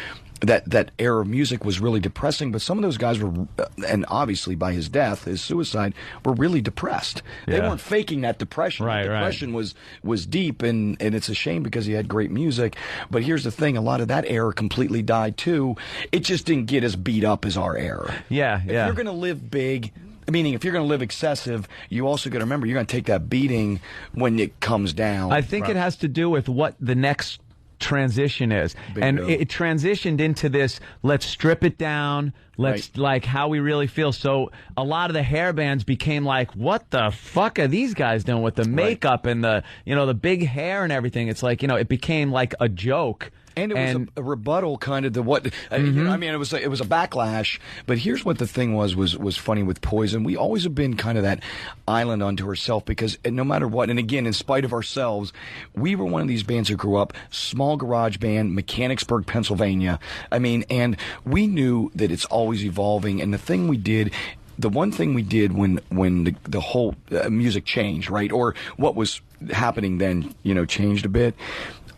S10: that era of music was really depressing, but some of those guys were, and obviously by his death, his suicide, were really depressed. They weren't faking that depression. The depression was deep, and it's a shame because he had great music. But here's the thing, a lot of that era completely died too. It just didn't get as beat up as our era. If you're going to live big, meaning if you're going to live excessive, you also got to remember you're going to take that beating when it comes down.
S9: I think it has to do with what the next transition is. And it transitioned into this, let's strip it down, let's like how we really feel. So a lot of the hair bands became like, what the fuck are these guys doing with the makeup and the the big hair and everything? It's like, it became like a joke.
S10: And it was a rebuttal kind of to what I mean, it was a backlash. But here's what the thing was funny with Poison. We always have been kind of that island unto ourselves, because no matter what, and again, in spite of ourselves, we were one of these bands who grew up, small garage band, Mechanicsburg, Pennsylvania. I mean, and we knew that it's always evolving. And the one thing we did when the whole music changed, right, or what was happening then, changed a bit.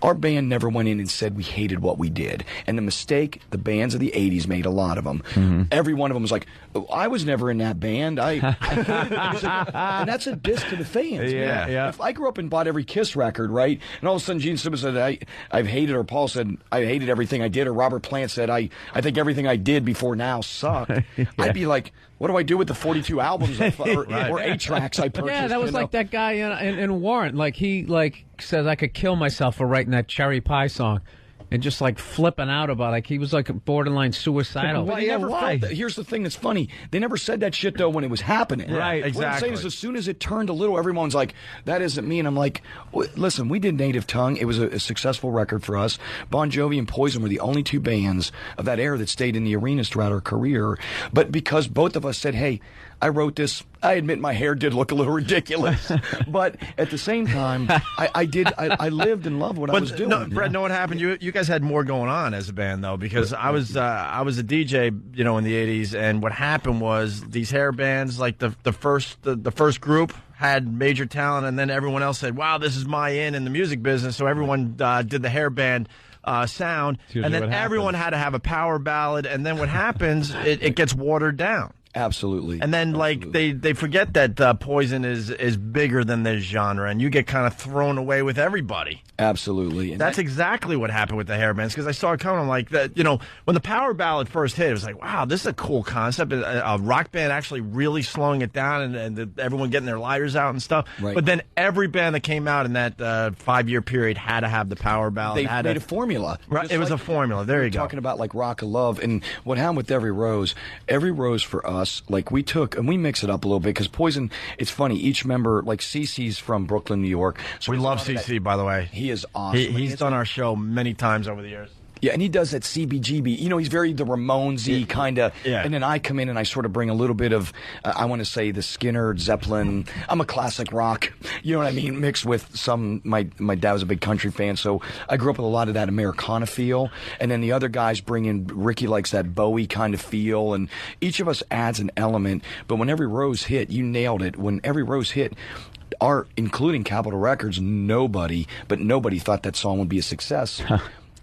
S10: Our band never went in and said we hated what we did. And the mistake the bands of the 80s made, a lot of them, every one of them was like, oh, I was never in that band. I hated the music. And that's a diss to the fans. Yeah. If I grew up and bought every Kiss record, right, and all of a sudden Gene Simmons said, I've hated, or Paul said, I hated everything I did, or Robert Plant said, I think everything I did before now sucked, I'd be like, what do I do with the 42 albums or 8 tracks I purchased?
S2: Yeah, that was like that guy in Warrant. Like, he says, I could kill myself for writing that Cherry Pie song. And just like flipping out about it. Like he was like borderline suicidal.
S10: Well, why? Here's the thing that's funny. They never said that shit though when it was happening.
S1: Right, exactly.
S10: What I'm saying is, as soon as it turned a little, everyone's like, that isn't me. And I'm like, listen, we did Native Tongue. It was a successful record for us. Bon Jovi and Poison were the only 2 bands of that era that stayed in the arenas throughout our career. But because both of us said, hey, I wrote this, I admit my hair did look a little ridiculous, but at the same time, I lived and loved what I was doing.
S1: No, Bret, know what happened? You guys had more going on as a band, though, because I was a DJ, in the 80s, and what happened was these hair bands, like the first group had major talent, and then everyone else said, wow, this is my in the music business, so everyone did the hair band sound, and then everyone had to have a power ballad, and then what happens, it gets watered down.
S10: Absolutely.
S1: And then, like, they forget that Poison is bigger than this genre, and you get kind of thrown away with everybody.
S10: Absolutely. And
S1: that's exactly what happened with the hair bands, because I saw it coming. I'm like, that, when the power ballad first hit, it was like, wow, this is a cool concept. A rock band actually really slowing it down and everyone getting their lighters out and stuff.
S10: Right.
S1: But then every band that came out in that 5-year period had to have the power ballad.
S10: They made a formula.
S1: Right, it was a formula. There you go.
S10: Talking about like Rock of Love, and what happened with Every Rose for us, like we took, and we mix it up a little bit, because Poison, it's funny, each member, like CeCe's from Brooklyn, New York. So
S1: we love CeCe, by the way.
S10: He is awesome.
S1: He's done our show many times over the years.
S10: Yeah, and he does that CBGB. He's very the Ramones-y kind of. Yeah. And then I come in and I sort of bring a little bit of, I want to say, the Skinner, Zeppelin. I'm a classic rock, you know what I mean, mixed with some, my dad was a big country fan, so I grew up with a lot of that Americana feel. And then the other guys bring in, Ricky likes that Bowie kind of feel, and each of us adds an element. But when Every Rose hit, you nailed it. When Every Rose hit, including Capitol Records, nobody thought that song would be a success.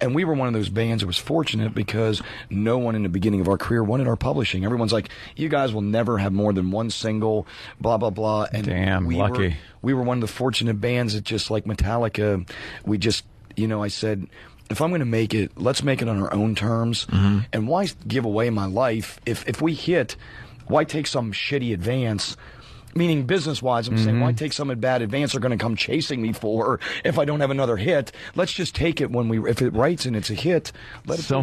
S10: And we were one of those bands that was fortunate, because no one in the beginning of our career wanted our publishing. Everyone's like, you guys will never have more than one single, blah, blah, blah. And
S9: damn, lucky.
S10: We were one of the fortunate bands that, just like Metallica, we just, I said, if I'm going to make it, let's make it on our own terms. Mm-hmm. And why give away my life? If we hit, why take some shitty advance? Meaning business-wise, I'm saying, why take some bad advance they're going to come chasing me for if I don't have another hit? Let's just take it if it writes and it's a hit.
S9: So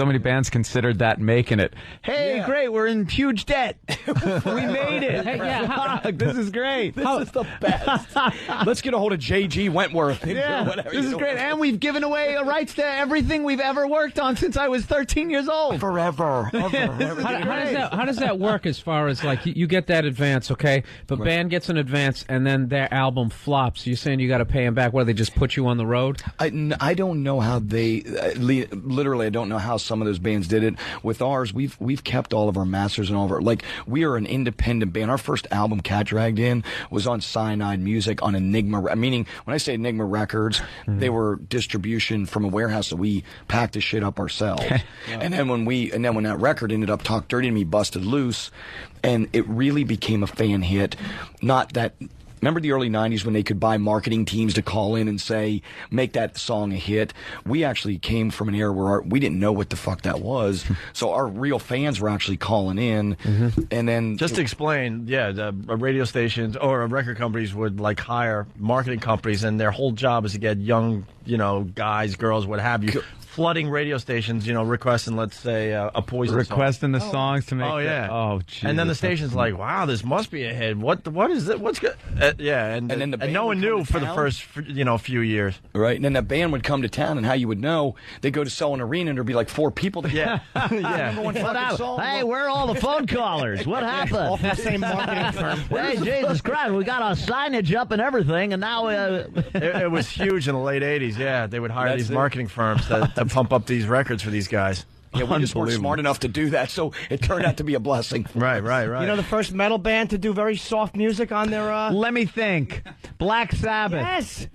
S9: many bands considered that making it. Hey, great, we're in huge debt. We made it.
S2: Hey,
S9: this is great.
S10: This is the best. Let's get a hold of J.G. Wentworth.
S9: Yeah, this is great. And we've given away rights to everything we've ever worked on since I was 13 years old.
S10: Forever.
S2: How does that work, as far as, like, you get that advance, okay? But band gets an advance, and then their album flops. You're saying you got to pay them back? What, they just put you on the road?
S10: I don't know how they literally. I don't know how some of those bands did it. With ours, we've kept all of our masters and all of our, like, we are an independent band. Our first album, Cat Dragged In, was on Cyanide Music on Enigma. Meaning, when I say Enigma Records, they were distribution from a warehouse that we packed the shit up ourselves. And then when that record ended up, Talk Dirty to Me busted loose. And it really became a fan hit. Not that. Remember the early 90s when they could buy marketing teams to call in and say, make that song a hit? We actually came from an era where we didn't know what the fuck that was. So our real fans were actually calling in. And then.
S1: Just to explain, the radio stations or record companies would like hire marketing companies, and their whole job is to get young, guys, girls, what have you, flooding radio stations, requesting, let's say, a Poison
S9: requesting the songs to make.
S1: Oh yeah.
S9: Oh, Jesus.
S1: And then the station's like, wow, this must be a hit. What is it? What's good? And then no one knew for the first few years.
S10: Right. And then that band would come to town, and how you would know, they go to sell an arena and there'd be like 4 people there.
S1: Yeah.
S3: Hey, where are all the phone callers? What happened?
S11: All from the same marketing firm.
S3: Hey, Jesus Christ, we got our signage up and everything, and now
S1: it was huge in the late 80s. Yeah, they would hire these marketing firms to pump up these records for these guys.
S10: Yeah, we just weren't smart enough to do that, so it turned out to be a blessing.
S1: Right.
S11: The first metal band to do very soft music on their...
S9: Let me think. Black Sabbath.
S11: Yes.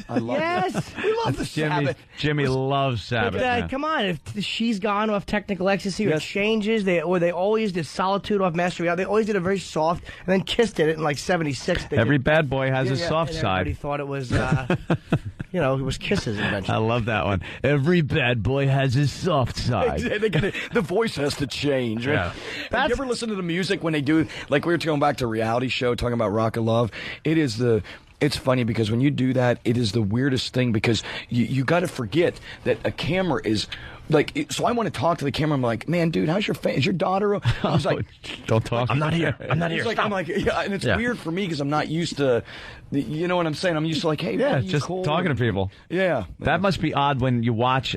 S10: I love that. We love the Sabbath.
S9: Jimmy loves Sabbath.
S11: But, come on, if She's Gone off Technical Ecstasy or Changes, they always did Solitude off Master Reality. They always did a very soft, and then Kiss did it in like 76.
S9: Every bad boy has a soft side.
S11: Everybody thought it was... it was Kiss's invention.
S9: I love that one. Every bad boy has his soft side.
S10: The voice has to change. Right?
S1: Yeah.
S10: Have you ever listen to the music when they do, like we were going back to a reality show talking about Rock of Love? It's funny because when you do that, it is the weirdest thing, because you got to forget that a camera is... Like, so I want to talk to the camera. I'm like, man, dude, how's your face? Is your daughter? I was like,
S9: don't talk.
S1: I'm not here. I'm
S10: like, yeah, and it's weird for me because I'm not used to, you know what I'm saying? I'm used to like, hey, man,
S9: just
S10: cool?
S9: talking to people.
S10: Yeah.
S9: That must be odd when you watch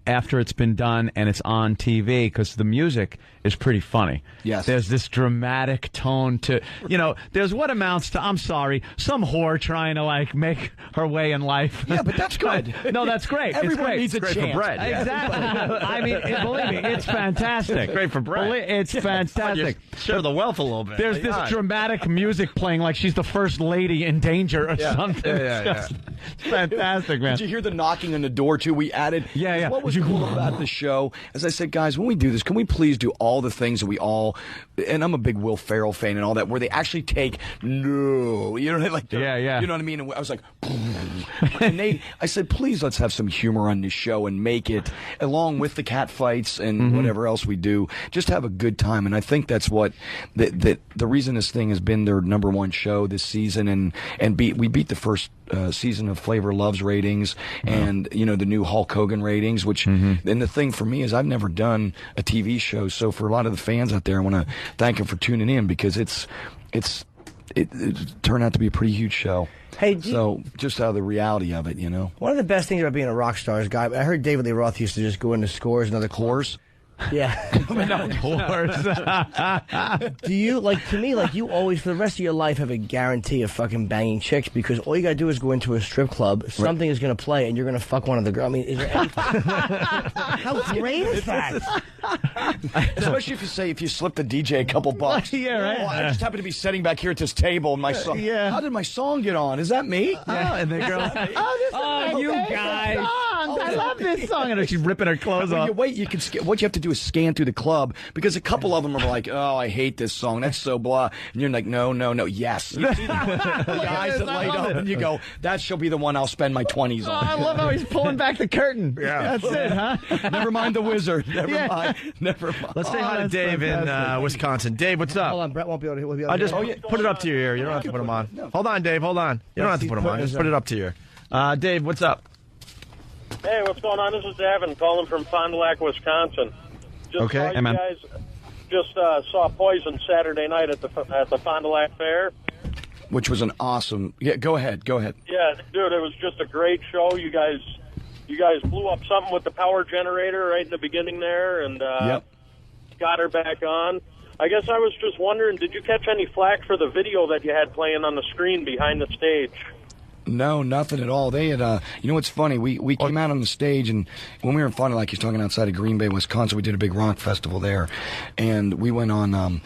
S9: after it's been done and it's on TV, because the music is pretty funny.
S10: Yes.
S9: There's this dramatic tone to, there's what amounts to, I'm sorry, some whore trying to, like, make her way in life.
S10: Yeah, but that's good.
S9: No, that's great.
S10: Everyone needs a
S9: chance.
S10: For Bret,
S9: Exactly. I mean, believe me, it's fantastic.
S1: It's great for Bret.
S9: It's fantastic.
S1: Share the wealth a little bit.
S9: There's this dramatic music playing like she's the first lady in danger or something.
S1: Yeah.
S9: It's fantastic, man.
S10: Did you hear the knocking on the door, too? We added.
S9: Yeah.
S10: What was cool about the show, as I said, guys, when we do this, can we please do all the things that we all, and I'm a big Will Ferrell fan and all that, where they actually take, no, you know, like,
S9: yeah.
S10: You know what I mean? And I was like, and I said, please let's have some humor on this show and make it, along with the cat fights and whatever else we do, just have a good time. And I think that's what, the reason this thing has been their #1 show this season, and we beat the first season of Flavor Love's ratings and, you know, the new Hulk Hogan ratings, which, and the thing for me is I've never done a TV show, so for a lot of the fans out there, I want to thank them for tuning in, because it turned out to be a pretty huge show.
S11: Hey,
S10: just out of the reality of it, you know.
S11: One of the best things about being a rock star is, I heard David Lee Roth used to just go into Scores and other
S10: Cores.
S11: Yeah. Do you, like, to me, like, you always, for the rest of your life, have a guarantee of fucking banging chicks, because all you gotta do is go into a strip club, something is gonna play, and you're gonna fuck one of the girls. I mean, is there any... How great is that?
S10: Especially if you slip the DJ a couple bucks.
S9: Yeah, right.
S10: Well, I just happen to be sitting back here at this table, and my song.
S9: Yeah.
S10: How did my song get on? Is that me?
S9: Yeah, and the girl. You guys. I love this song. And she's ripping her clothes off.
S10: What you have to do is scan through the club, because a couple of them are like, oh, I hate this song. That's so blah. And you're like, no, yes. You see the guys that light up, and you go, that shall be the one I'll spend my 20s on.
S9: I love how he's pulling back the curtain.
S1: Yeah.
S9: That's it, huh?
S10: Never mind the wizard. Never mind.
S1: Let's say hi to Dave in Wisconsin. Dave, what's up?
S11: Hold on, Brett won't be able to hear.
S1: I just put it up to your ear. You don't have to put them on. Hold on, Dave. Hold on. You don't have to put them on. Just put it up to your ear. Dave, what's up?
S12: Hey, what's going on? This is Evan calling from Fond du Lac, Wisconsin. Just saw you guys just saw Poison Saturday night at the Fond du Lac Fair.
S10: Which was an awesome... Yeah, go ahead.
S12: Yeah, dude, it was just a great show. You guys blew up something with the power generator right in the beginning there, and got her back on. I guess I was just wondering, did you catch any flack for the video that you had playing on the screen behind the stage?
S10: No, nothing at all. They had, you know what's funny? We came out on the stage, and when we were in Fond du Lac, he's talking outside of Green Bay, Wisconsin, we did a big rock festival there, and we went on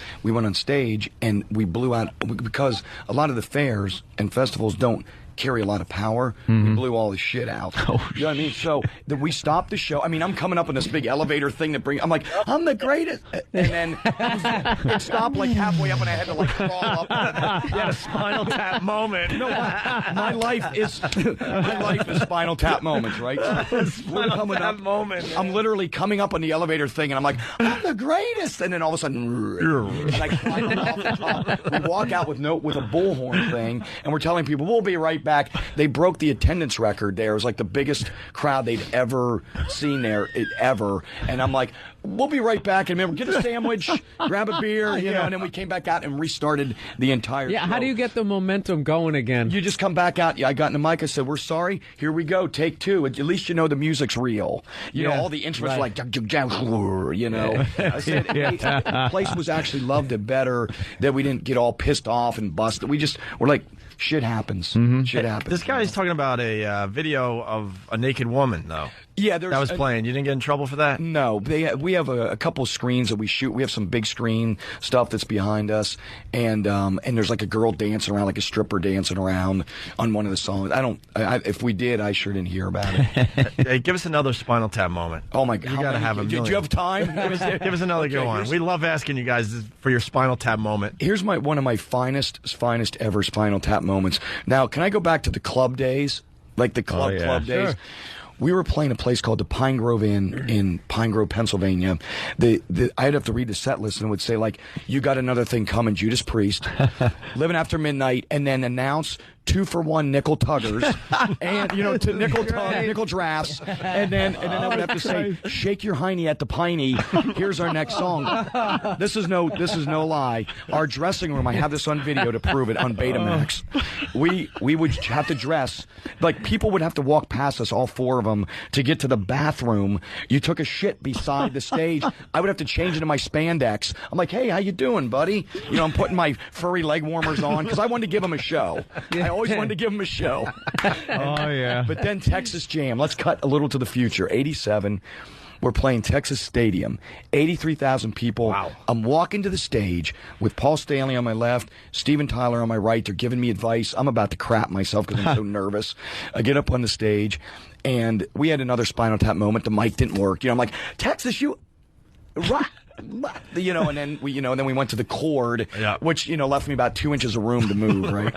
S10: stage, and we blew out, because a lot of the fairs and festivals don't carry a lot of power. We blew all the shit out. You know what I mean? So we stopped the show. I mean, I'm coming up on this big elevator thing I'm like, I'm the greatest. And then it stopped like halfway up, and I had to like crawl up.
S1: You had a Spinal Tap moment.
S10: No, my life is Spinal Tap moments, right?
S1: Spinal Tap moment.
S10: I'm literally coming up on the elevator thing, and I'm like, I'm the greatest. And then all of a sudden, and I climb off the top. We walk out with a bullhorn thing, and we're telling people, we'll be right back. They broke the attendance record there. It was like the biggest crowd they'd ever seen there, ever. And I'm like, we'll be right back. And remember, get a sandwich, grab a beer, you know, and then we came back out and restarted the entire show.
S2: How do you get the momentum going again?
S10: You just come back out. I got in the mic. I said, we're sorry. Here we go. Take two. At least you know the music's real. You know, all the instruments like, you know. I said, the place was actually loved it better that we didn't get all pissed off and busted. We're like, shit happens. Shit happens.
S1: This guy's talking about a video of a naked woman, though.
S10: Yeah,
S1: that was playing. You didn't get in trouble for that?
S10: No, we have a couple of screens that we shoot. We have some big screen stuff that's behind us, and there's like a girl dancing around, like a stripper dancing around on one of the songs. If we did, I sure didn't hear about it.
S1: Hey, give us another Spinal Tap moment.
S10: Oh my God,
S1: you gotta have a million.
S10: Did you have time?
S1: Give us another good one. We love asking you guys for your Spinal Tap moment.
S10: Here's one of my finest ever Spinal Tap moments. Now, can I go back to the club days, like the club days? Sure. We were playing a place called the Pine Grove Inn in Pine Grove, Pennsylvania. I'd have to read the set list, and it would say, like, you got another thing coming, Judas Priest, Living After Midnight, and then announce 2-for-1 nickel tuggers, and to nickel drafts, and then I would have to say, shake your hiney at the piney. Here's our next song. This is no lie. Our dressing room, I have this on video to prove it on Betamax. We would have to dress like people would have to walk past us, all four of them, to get to the bathroom. You took a shit beside the stage. I would have to change into my spandex. I'm like, hey, how you doing, buddy? I'm putting my furry leg warmers on because I wanted to give them a show. I always wanted to give him a show.
S9: Oh, yeah.
S10: But then Texas Jam. Let's cut a little to the future. 87. We're playing Texas Stadium. 83,000 people.
S11: Wow.
S10: I'm walking to the stage with Paul Stanley on my left, Steven Tyler on my right. They're giving me advice. I'm about to crap myself because I'm so nervous. I get up on the stage, and we had another Spinal Tap moment. The mic didn't work. I'm like, Texas, you... Right. And then we went to the chord, which left me about 2 inches of room to move. Right?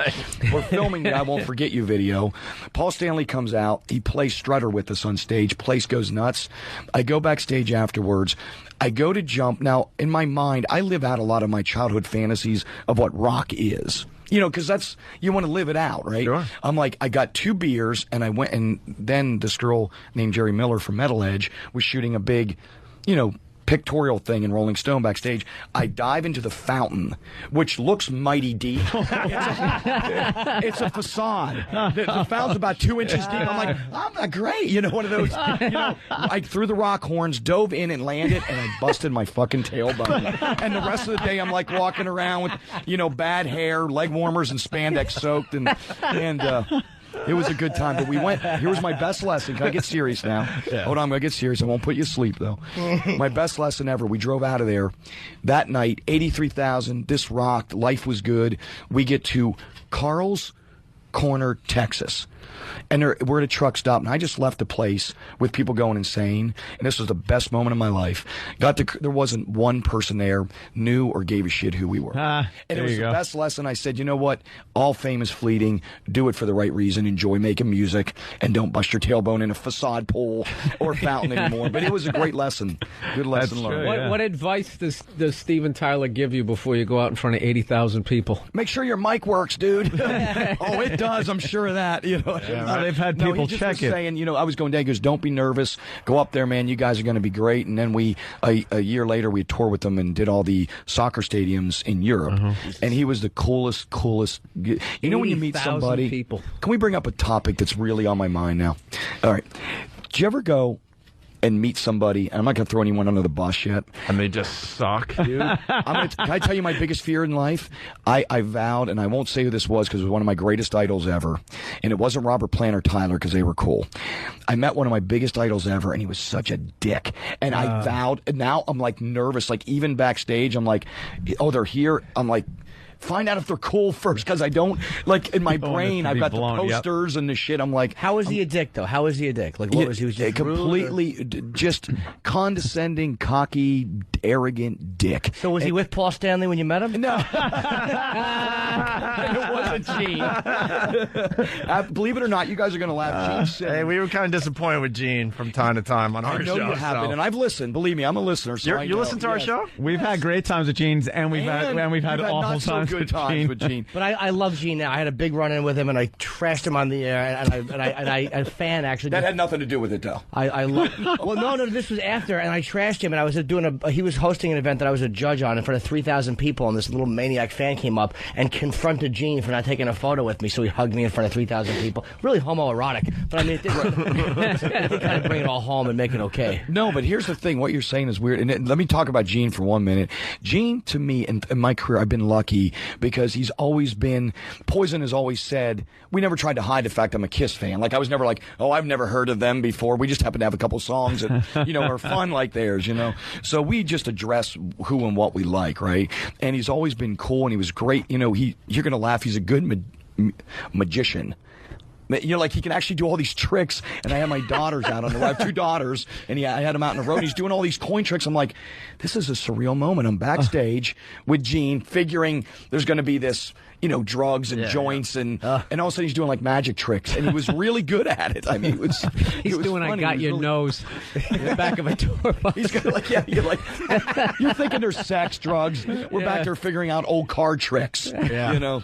S10: We're filming the "I Won't Forget You" video. Paul Stanley comes out. He plays Strutter with us on stage. Place goes nuts. I go backstage afterwards. I go to jump. Now, in my mind, I live out a lot of my childhood fantasies of what rock is. Because you want to live it out, right?
S1: Sure.
S10: I'm like, I got 2 beers, and I went, and then this girl named Jerry Miller from Metal Edge was shooting a big, pictorial thing in Rolling Stone backstage. I dive into the fountain, which looks mighty deep. It's a facade. The fountain's about 2 inches deep. I'm like, I'm not great. One of those. I threw the rock horns, dove in and landed, and I busted my fucking tailbone. And the rest of the day, I'm like walking around with, bad hair, leg warmers, and spandex soaked, and it was a good time, but we went. Here was my best lesson. Can I get serious now? Yeah. Hold on, I'm going to get serious. I won't put you to sleep, though. My best lesson ever. We drove out of there that night, 83,000. This rocked. Life was good. We get to Carl's Corner, Texas. And we're at a truck stop, and I just left the place with people going insane. And this was the best moment of my life. There wasn't one person there knew or gave a shit who we were. And it was the best lesson. I said, you know what? All fame is fleeting. Do it for the right reason. Enjoy making music, and don't bust your tailbone in a facade pool or fountain anymore. But it was a great lesson. Good lesson learned.
S2: What advice does Steven Tyler give you before you go out in front of 80,000 people?
S10: Make sure your mic works, dude. Oh, it does. I'm sure of that.
S9: They've had people check it.
S10: Saying, I was going down. He goes, don't be nervous. Go up there, man. You guys are going to be great. And then a year later, we toured with them and did all the soccer stadiums in Europe. And he was the coolest. When you meet somebody.
S2: People.
S10: Can we bring up a topic that's really on my mind now? All right. Did you ever go and meet somebody, and I'm not going to throw anyone under the bus yet.
S1: And they just suck, dude.
S10: Can I tell you my biggest fear in life? I vowed, and I won't say who this was because it was one of my greatest idols ever, and it wasn't Robert Plant or Tyler because they were cool. I met one of my biggest idols ever, and he was such a dick, and I vowed, and now I'm like nervous, like even backstage, I'm like, oh, they're here, I'm like, find out if they're cool first, because I don't, like, in my brain, I've got the posters and the shit. I'm like...
S11: How was he a dick, though? How was he a dick? Like, what was he? Was just
S10: completely, just condescending, cocky, arrogant dick.
S11: So was he with Paul Stanley when you met him?
S10: No. It wasn't Gene. Believe it or not, you guys are going to laugh.
S1: Hey, we were kind of disappointed with Gene from time to time on our show.
S10: I know you have been, and I've listened. Believe me, I'm a listener. So
S1: you listen to our show?
S9: We've had great times with Gene's, and we've had awful times.
S10: Good times with Gene.
S11: But I love Gene now. I had a big run-in with him, and I trashed him on the air, and a fan actually...
S10: That had nothing to do with it, though.
S11: Well, no, this was after, and I trashed him, and I was he was hosting an event that I was a judge on in front of 3,000 people, and this little maniac fan came up and confronted Gene for not taking a photo with me, so he hugged me in front of 3,000 people. Really homoerotic, but I mean, it did kind of bring it all home and make it okay.
S10: No, but here's the thing. What you're saying is weird, and let me talk about Gene for 1 minute. Gene, to me, in my career, I've been lucky because he's always been... Poison has always said... We never tried to hide the fact I'm a Kiss fan. Like, I was never like, oh, I've never heard of them before. We just happen to have a couple songs that, are fun like theirs, So we just address who and what we like, right? And he's always been cool, and he was great. You're going to laugh. He's a good magician. Like he can actually do all these tricks, and I had my daughters out on the road. I have 2 daughters, and I had them out on the road, and he's doing all these coin tricks. I'm like, this is a surreal moment. I'm backstage with Gene, figuring there's going to be this, drugs and joints, and all of a sudden he's doing like magic tricks, and he was really good at it. I mean, it was
S2: doing
S10: funny.
S2: I got your nose in the back of a tour bus.
S10: He's you're thinking there's sex, drugs. We're back there figuring out old card tricks. Yeah.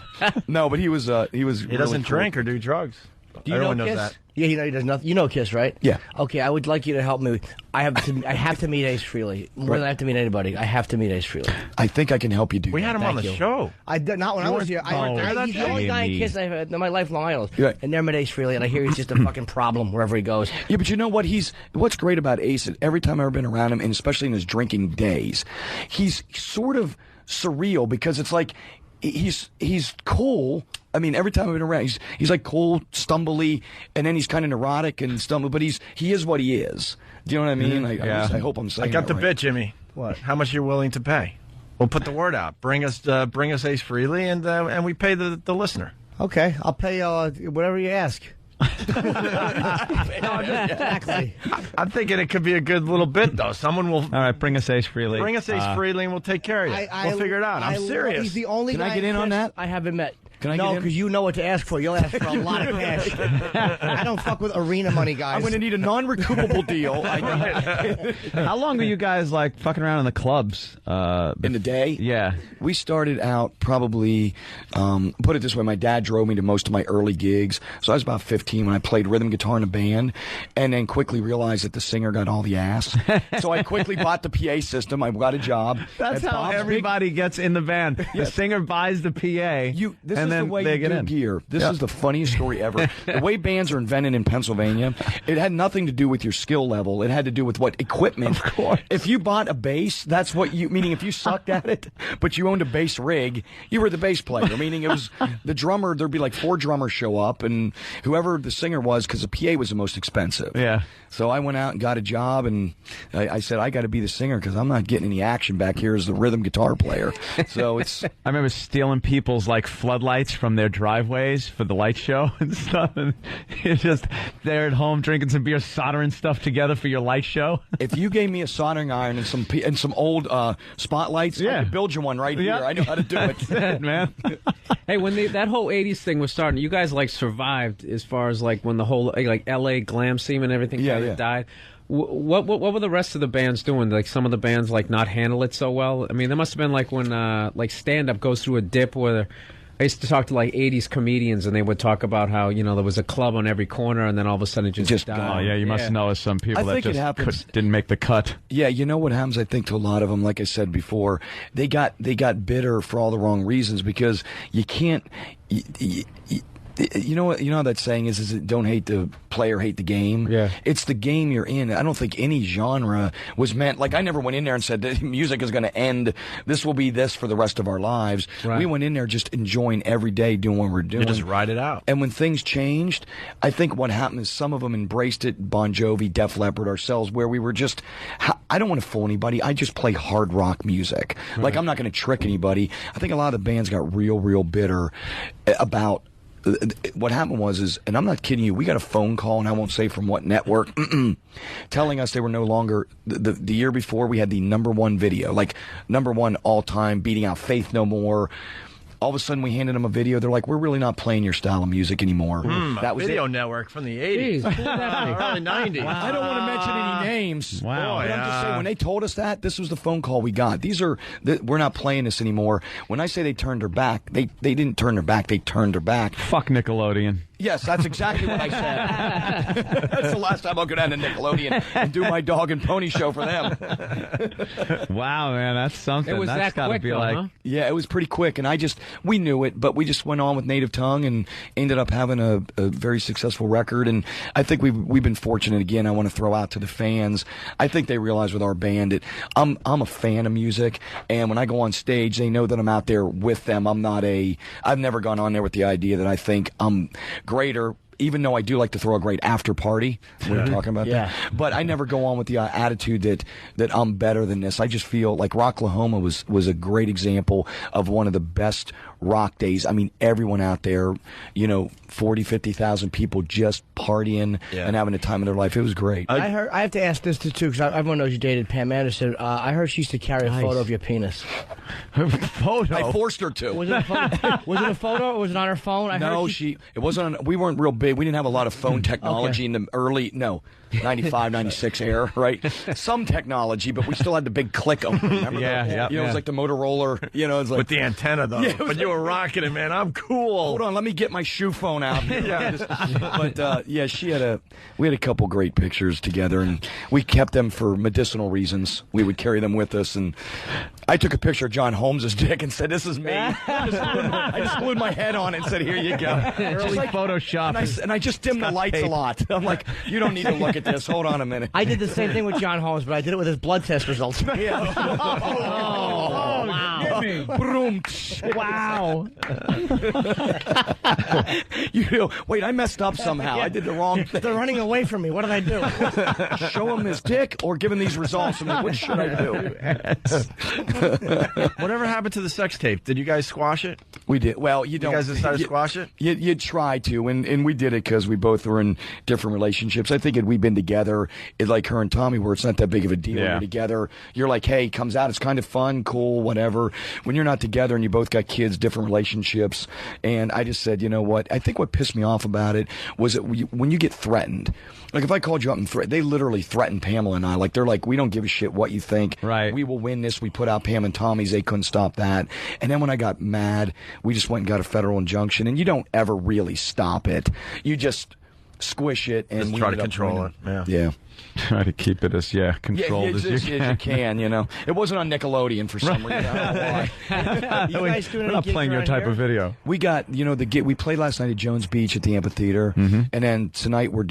S10: No, but he was
S1: he doesn't drink or do drugs.
S11: Do you know Kiss? That. Yeah, he does nothing. You know Kiss, right?
S10: Yeah.
S11: Okay, I would like you to help me. I have to meet Ace Frehley. More than I have to meet anybody. I have to meet Ace Frehley.
S10: I think I can help you do
S1: We had him on the show.
S11: Not when I was here. He's the only guy in Kiss I've had in my life, Long Island.
S10: Right.
S11: I never met Ace Frehley, and I hear he's just a fucking problem wherever he goes.
S10: Yeah, but you know what? What's great about Ace is every time I've ever been around him, and especially in his drinking days, he's sort of surreal because it's like... he's cool. I mean, every time I've been around, he's like cool, stumbly, and then he's kind of neurotic and stumble. But he is what he is. Do you know what I mean? I hope I'm saying.
S1: I got the
S10: right.
S1: bit, Jimmy.
S11: What?
S1: How much you're willing to pay? We'll put the word out. Bring us Ace Frehley, and we pay the listener.
S11: Okay, I'll pay whatever you ask. Exactly.
S1: I'm thinking it could be a good little bit, though. Someone will.
S9: All right, bring us Ace Frehley.
S1: Bring us Ace Frehley, and we'll take care of you. We'll figure it out. I'm serious.
S11: He's the only
S10: Can
S11: guy
S10: I get in on that?
S11: I haven't met.
S10: Can I
S11: no,
S10: get in?
S11: because you know what to ask for. You'll ask for a lot of cash. I don't fuck with arena money, guys.
S10: I'm going to need a non-recoupable deal.
S9: How long were you guys like fucking around in the clubs?
S10: In the day?
S9: Yeah.
S10: We started out probably, put it this way, my dad drove me to most of my early gigs. So I was about 15 when I played rhythm guitar in a band, and then quickly realized that the singer got all the ass. So I quickly bought the PA system. I got a job.
S9: That's how
S10: Bob's
S9: everybody gets in the band. The singer buys the PA.
S10: This
S9: and
S10: is
S9: then
S10: the way
S9: they
S10: you
S9: get
S10: do
S9: in.
S10: gear. This is the funniest story ever. The way bands are invented in Pennsylvania, it had nothing to do with your skill level. It had to do with what equipment.
S9: Of course.
S10: If you bought a bass, that's what you, meaning if you sucked at it, but you owned a bass rig, you were the bass player. Meaning it was the drummer, there'd be like 4 drummers show up, and whoever the singer was, because the PA was the most expensive.
S9: Yeah.
S10: So I went out and got a job, and I said, I got to be the singer because I'm not getting any action back here as the rhythm guitar player. So it's...
S9: I remember stealing people's like floodlights from their driveways for the light show and stuff, and you're just there at home drinking some beer, soldering stuff together for your light show.
S10: If you gave me a soldering iron and some old spotlights, I could build you one right here. I know how to do it.
S9: That's it, man.
S2: Hey, when that whole '80s thing was starting, you guys like survived as far as like when the whole like L.A. glam scene and everything died. What were the rest of the bands doing? Like some of the bands like not handle it so well. I mean, there must have been like when like stand up goes through a dip where. I used to talk to like 80s comedians, and they would talk about how, you know, there was a club on every corner, and then all of a sudden it just died.
S9: Oh, yeah, you must know some people that just didn't make the cut.
S10: Yeah, you know what happens, I think, to a lot of them, like I said before, they got bitter for all the wrong reasons, because you can't... You know how that saying is don't hate the player, hate the game?
S2: Yeah.
S10: It's the game you're in. I don't think any genre was meant, like I never went in there and said that music is going to end, this will be this for the rest of our lives.
S2: Right.
S10: We went in there just enjoying every day doing what we're doing.
S1: You just ride it out.
S10: And when things changed, I think what happened is some of them embraced it, Bon Jovi, Def Leppard, ourselves, where we were just, I don't want to fool anybody, I just play hard rock music. Right. Like I'm not going to trick anybody. I think a lot of the bands got real bitter about what happened was, and I'm not kidding you, we got a phone call, and I won't say from what network, telling us they were no longer, the year before we had the #1 video, like #1 all time, beating out Faith No More. All of a sudden, we handed them a video. They're like, we're really not playing your style of music anymore.
S1: That was Video Network from the 80s. Early 90s.
S10: Wow. I don't want to mention any names.
S9: Wow.
S10: But I'm just saying, when they told us that, this was the phone call we got. We're not playing this anymore. When I say they turned their back, they didn't turn their back. They turned their back.
S9: Fuck Nickelodeon.
S10: Yes, that's exactly what I said. That's the last time I'll go down to Nickelodeon and do my dog and pony show for them.
S9: Wow, man, that's something.
S2: It was
S9: that's
S2: that quick,
S9: be
S2: though,
S9: like,
S2: huh?
S10: Yeah, it was pretty quick, and we knew it, but we just went on with Native Tongue and ended up having a very successful record. And I think we've been fortunate. Again, I want to throw out to the fans. I think they realize with our band that I'm a fan of music, and when I go on stage, they know that I'm out there with them. I've never gone on there with the idea that I think I'm greater, even though I do like to throw a great after party. We were talking about that. But I never go on with the attitude that I'm better than this. I just feel like Rocklahoma was a great example of one of the best rock days. I mean, everyone out there, 40, 50,000 people just partying and having the time of their life. It was great.
S11: I have to ask this too, because everyone knows you dated Pam Anderson. I heard she used to carry a photo of your penis.
S9: Photo?
S10: I forced her to.
S11: Was it a photo? Was it a photo, or was it on her phone?
S10: It wasn't. We weren't real big. We didn't have a lot of phone technology in the early 95, 96 era, right? Some technology, but we still had the big click on. Remember? It was like the Motorola. It's like
S1: with the antenna though.
S10: Yeah,
S1: but you were rocking it, man. I'm cool.
S10: Hold on, let me get my shoe phone out. We had a couple great pictures together, and we kept them for medicinal reasons. We would carry them with us, and I took a picture of John Holmes' dick and said, "This is me." I just glued my head on it and said, "Here you go."
S9: Early Photoshop.
S10: And I just dimmed the lights a lot. I'm like, you don't need to look at this. Hold on a minute.
S11: I did the same thing with John Holmes, but I did it with his blood test results.
S10: Yeah.
S11: Wow.
S10: Broom.
S9: Wow.
S10: Wait, I messed up somehow. I did the wrong thing.
S11: They're running away from me. What did I do?
S10: Show him his dick or give him these results. I'm like, what should I do?
S1: Whatever happened to the sex tape? Did you guys squash it?
S10: We did. Well, you don't.
S1: You guys decided to squash it?
S10: You try to, and we did it because we both were in different relationships. I think had we been together, like her and Tommy, where it's not that big of a deal.
S9: Yeah.
S10: We're together. You're like, hey, comes out. It's kind of fun, cool, whatever. When you're not together and you both got kids, different relationships, and I just said, you know what? I think what pissed me off about it was that when you get threatened. Like, if I called you up and they literally threatened Pamela and I. Like, they're like, we don't give a shit what you think.
S9: Right.
S10: We will win this. We put out Pam and Tommy's. They couldn't stop that. And then when I got mad, we just went and got a federal injunction. And you don't ever really stop it. You just squish it and
S1: just try to control it.
S10: Yeah.
S9: Try to keep it as controlled as you can.
S10: You know. It wasn't on Nickelodeon for some reason. I don't know why.
S9: We're not playing your type of video.
S10: We got, we played last night at Jones Beach at the amphitheater, and then tonight we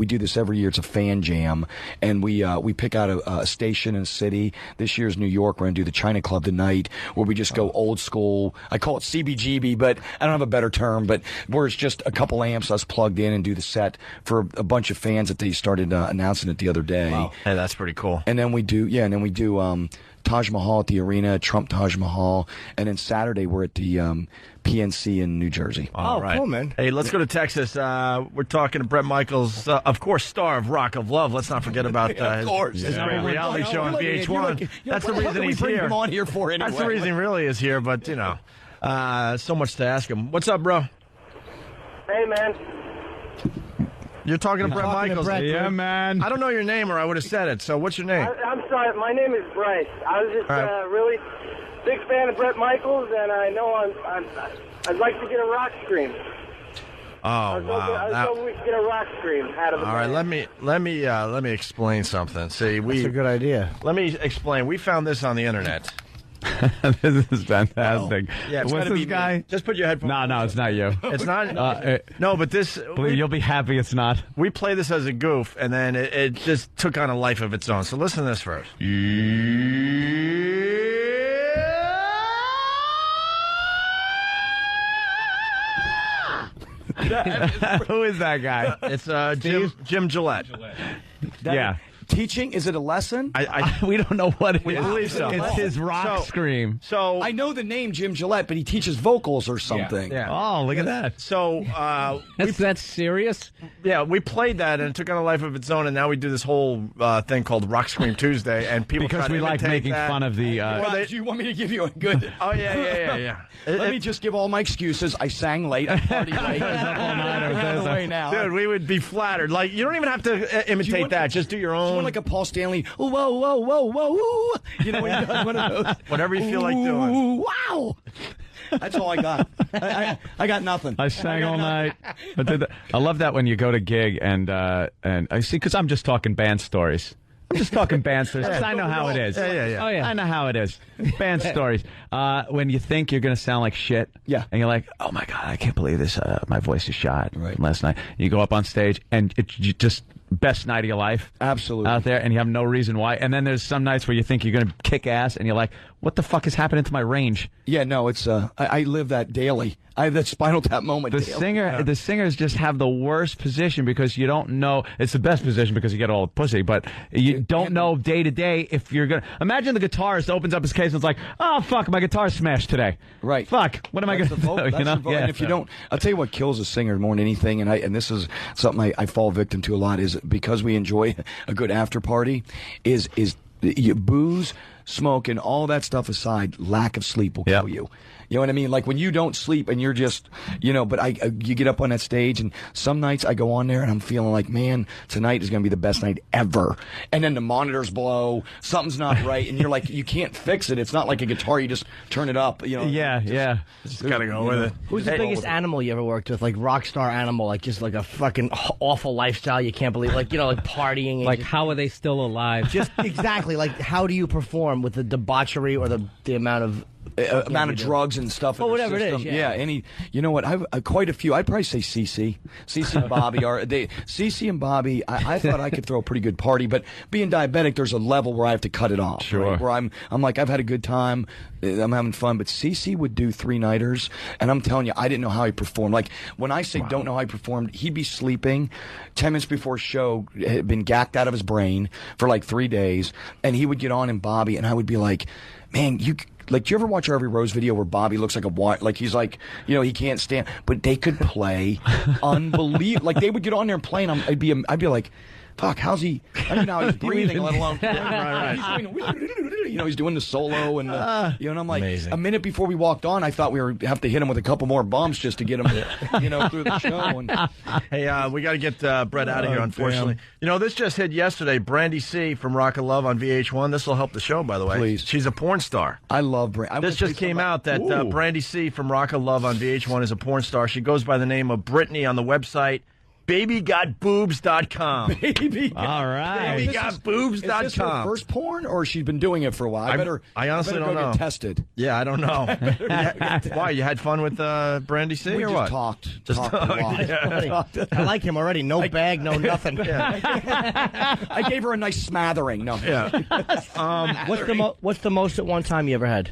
S10: do this every year. It's a fan jam, and we pick out a station in a city. This year's New York. We're going to do the China Club tonight, where we just go old school. I call it CBGB, but I don't have a better term, but where it's just a couple amps, us plugged in, and do the set for a bunch of fans that they started announcing it the other day.
S1: Wow. Hey, that's pretty cool.
S10: And then we do Taj Mahal at the arena, Trump Taj Mahal, and then Saturday we're at the PNC in New Jersey.
S1: All right.
S11: Cool, man.
S1: Hey, let's go to Texas. We're talking to Bret Michaels, of course, star of Rock of Love. Let's not forget about his great reality show on VH1. That's the reason he's here.
S10: Him on here for anyway.
S1: That's the reason he really is here, but, so much to ask him. What's up, bro?
S12: Hey, man.
S1: You're talking to Bret Michaels.
S9: Yeah, man.
S1: I don't know your name, or I would have said it. So, what's your name?
S12: I'm sorry. My name is Bryce. I was just really big fan of Bret Michaels, and I know I'd like to get a rock scream.
S1: Oh, wow.
S12: I was hoping we could get a rock scream out of the
S1: All right, let me explain something. See,
S11: That's a good idea.
S1: Let me explain. We found this on the internet.
S9: This is fantastic.
S1: Yeah,
S9: what's this guy?
S1: Just put your headphones.
S9: No, it's not you.
S1: It's not. No, but this.
S9: You'll be happy it's not.
S1: We play this as a goof, and then it just took on a life of its own. So listen to this first.
S9: Who is that guy?
S1: It's Jim Gillette.
S9: Yeah.
S10: Teaching? Is it a lesson?
S9: We don't know what it is.
S1: We believe so.
S9: It's his rock scream.
S1: So
S10: I know the name Jim Gillette, but he teaches vocals or something.
S1: Yeah.
S9: Oh, look at that.
S1: So
S2: that's serious?
S1: Yeah, we played that, and it took on a life of its own, and now we do this whole thing called Rock Scream Tuesday, and people
S9: because we like making fun of the.
S10: Do you want me to give you a good?
S1: Oh yeah.
S10: Let me just give all my excuses. I sang late. I partied late. Out of the way now.
S1: Dude, we would be flattered. Like, you don't even have to imitate that. Just do your own.
S10: Like a Paul Stanley. Whoa, whoa, whoa, whoa, whoa. You know when he does one of those.
S1: Whatever you feel like doing.
S10: Wow. That's all I got. I got nothing.
S9: I sang all night. I love that when you go to gig and I see, because I'm just talking band stories. I'm just talking band stories. I know how it is.
S1: Yeah.
S2: Oh, yeah.
S9: I know how it is. Band stories. When you think you're going to sound like shit.
S10: Yeah.
S9: And you're like, oh, my God, I can't believe this. My voice is shot from last night. You go up on stage, and you just best night of your life.
S10: Absolutely.
S9: Out there, and you have no reason why. And then there's some nights where you think you're going to kick ass, and you're like, what the fuck is happening to my range?
S10: Yeah, no, it's I live that daily. I have that Spinal Tap moment.
S9: The singers just have the worst position because you don't know. It's the best position because you get all the pussy, but you don't know day to day if you're gonna. Imagine the guitarist opens up his case and it's like, oh fuck, my guitar's smashed today.
S10: Right.
S9: Fuck. What am I gonna do? You know?
S10: Yeah. And if you don't, I'll tell you what kills a singer more than anything, and this is something I fall victim to a lot, is because we enjoy a good after party, is you booze, smoke, and all that stuff aside, lack of sleep will kill you. You know what I mean? Like when you don't sleep and you're just, but you get up on that stage, and some nights I go on there and I'm feeling like, man, tonight is going to be the best night ever. And then the monitors blow, something's not right, and you're like, you can't fix it. It's not like a guitar, you just turn it up.
S1: Just gotta go with it.
S11: Who's the biggest animal you ever worked with? Like rock star animal, like just like a fucking awful lifestyle you can't believe, like like partying. And
S2: like how are they still alive?
S11: Just exactly. Like how do you perform with the debauchery or the amount of
S10: amount of drugs and stuff.
S11: Well, whatever it is.
S10: Yeah. Any. You know what? I've quite a few. I'd probably say Cece and Bobby are they. Cece and Bobby. I thought I could throw a pretty good party, but being diabetic, there's a level where I have to cut it off.
S9: Sure.
S10: Right? Where I'm like, I've had a good time. I'm having fun, but Cece would do 3-nighters, and I'm telling you, I didn't know how he performed. Like, when I say don't know how he performed, he'd be sleeping 10 minutes before show, had been gacked out of his brain for like 3 days, and he would get on in Bobby, and I would be like, man, do you ever watch our Every Rose video where Bobby looks like he's like, he can't stand, but they could play unbelievable. Like, they would get on there and play, and I'd be like, fuck, how's he? I don't know how he's breathing, let alone. He's doing the solo, and and I'm like, amazing. A minute before we walked on, I thought we were have to hit him with a couple more bumps just to get him, through the show. And,
S1: hey, we got to get Bret out of here, unfortunately. Damn. This just hit yesterday. Brandy C from Rock of Love on VH1. This will help the show, by the way.
S10: Please.
S1: She's a porn star.
S10: I love Brandy.
S1: This just came out that Brandy C from Rock of Love on VH1 is a porn star. She goes by the name of Brittany on the website. BabyGotBoobs.com.
S9: All right.
S1: BabyGotBoobs.com.
S10: Is this her first porn, or she's been doing it for a while?
S1: I honestly don't know.
S10: Get tested.
S1: Yeah, I don't know. Why? You had fun with Brandy C,
S10: or
S1: what?
S10: Talked a lot.
S11: Yeah. I like him already. No bag, no nothing.
S10: I gave her a nice smattering. No.
S1: Yeah.
S11: What's the most at one time you ever had?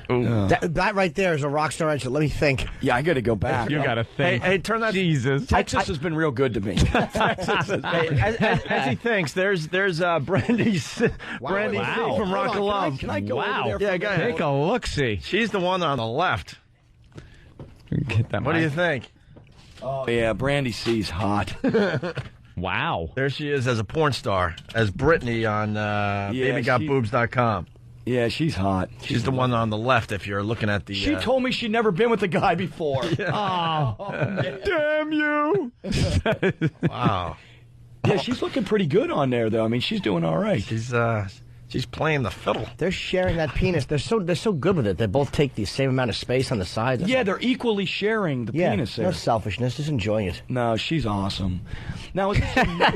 S11: That right there is a rock star answer. Let me think.
S10: Yeah, I got to go back.
S9: You got to think.
S1: Hey, turn that.
S9: Jesus.
S10: Texas has been real good to me.
S1: As he thinks, there's Brandy C from Rock of Love.
S10: Can I go over there?
S1: Yeah, go ahead.
S9: Take a look-see.
S1: She's the one on the left.
S9: Get that.
S1: What do you think?
S10: Oh yeah, Brandy C's hot.
S9: Wow.
S1: There she is as a porn star, as Brittany on BabyGotBoobs.com.
S10: Yeah, she's hot.
S1: She's the one on the left if you're looking at the...
S10: She told me she'd never been with a guy before.
S1: Yeah.
S10: Oh, damn you.
S1: Wow.
S10: Yeah, she's looking pretty good on there, though. I mean, she's doing all right.
S1: She's playing the fiddle.
S11: They're sharing that penis. They're so good with it. They both take the same amount of space on the sides.
S10: They're equally sharing the penis there.
S11: No selfishness, just enjoying it.
S10: No, she's awesome. Now, is she new at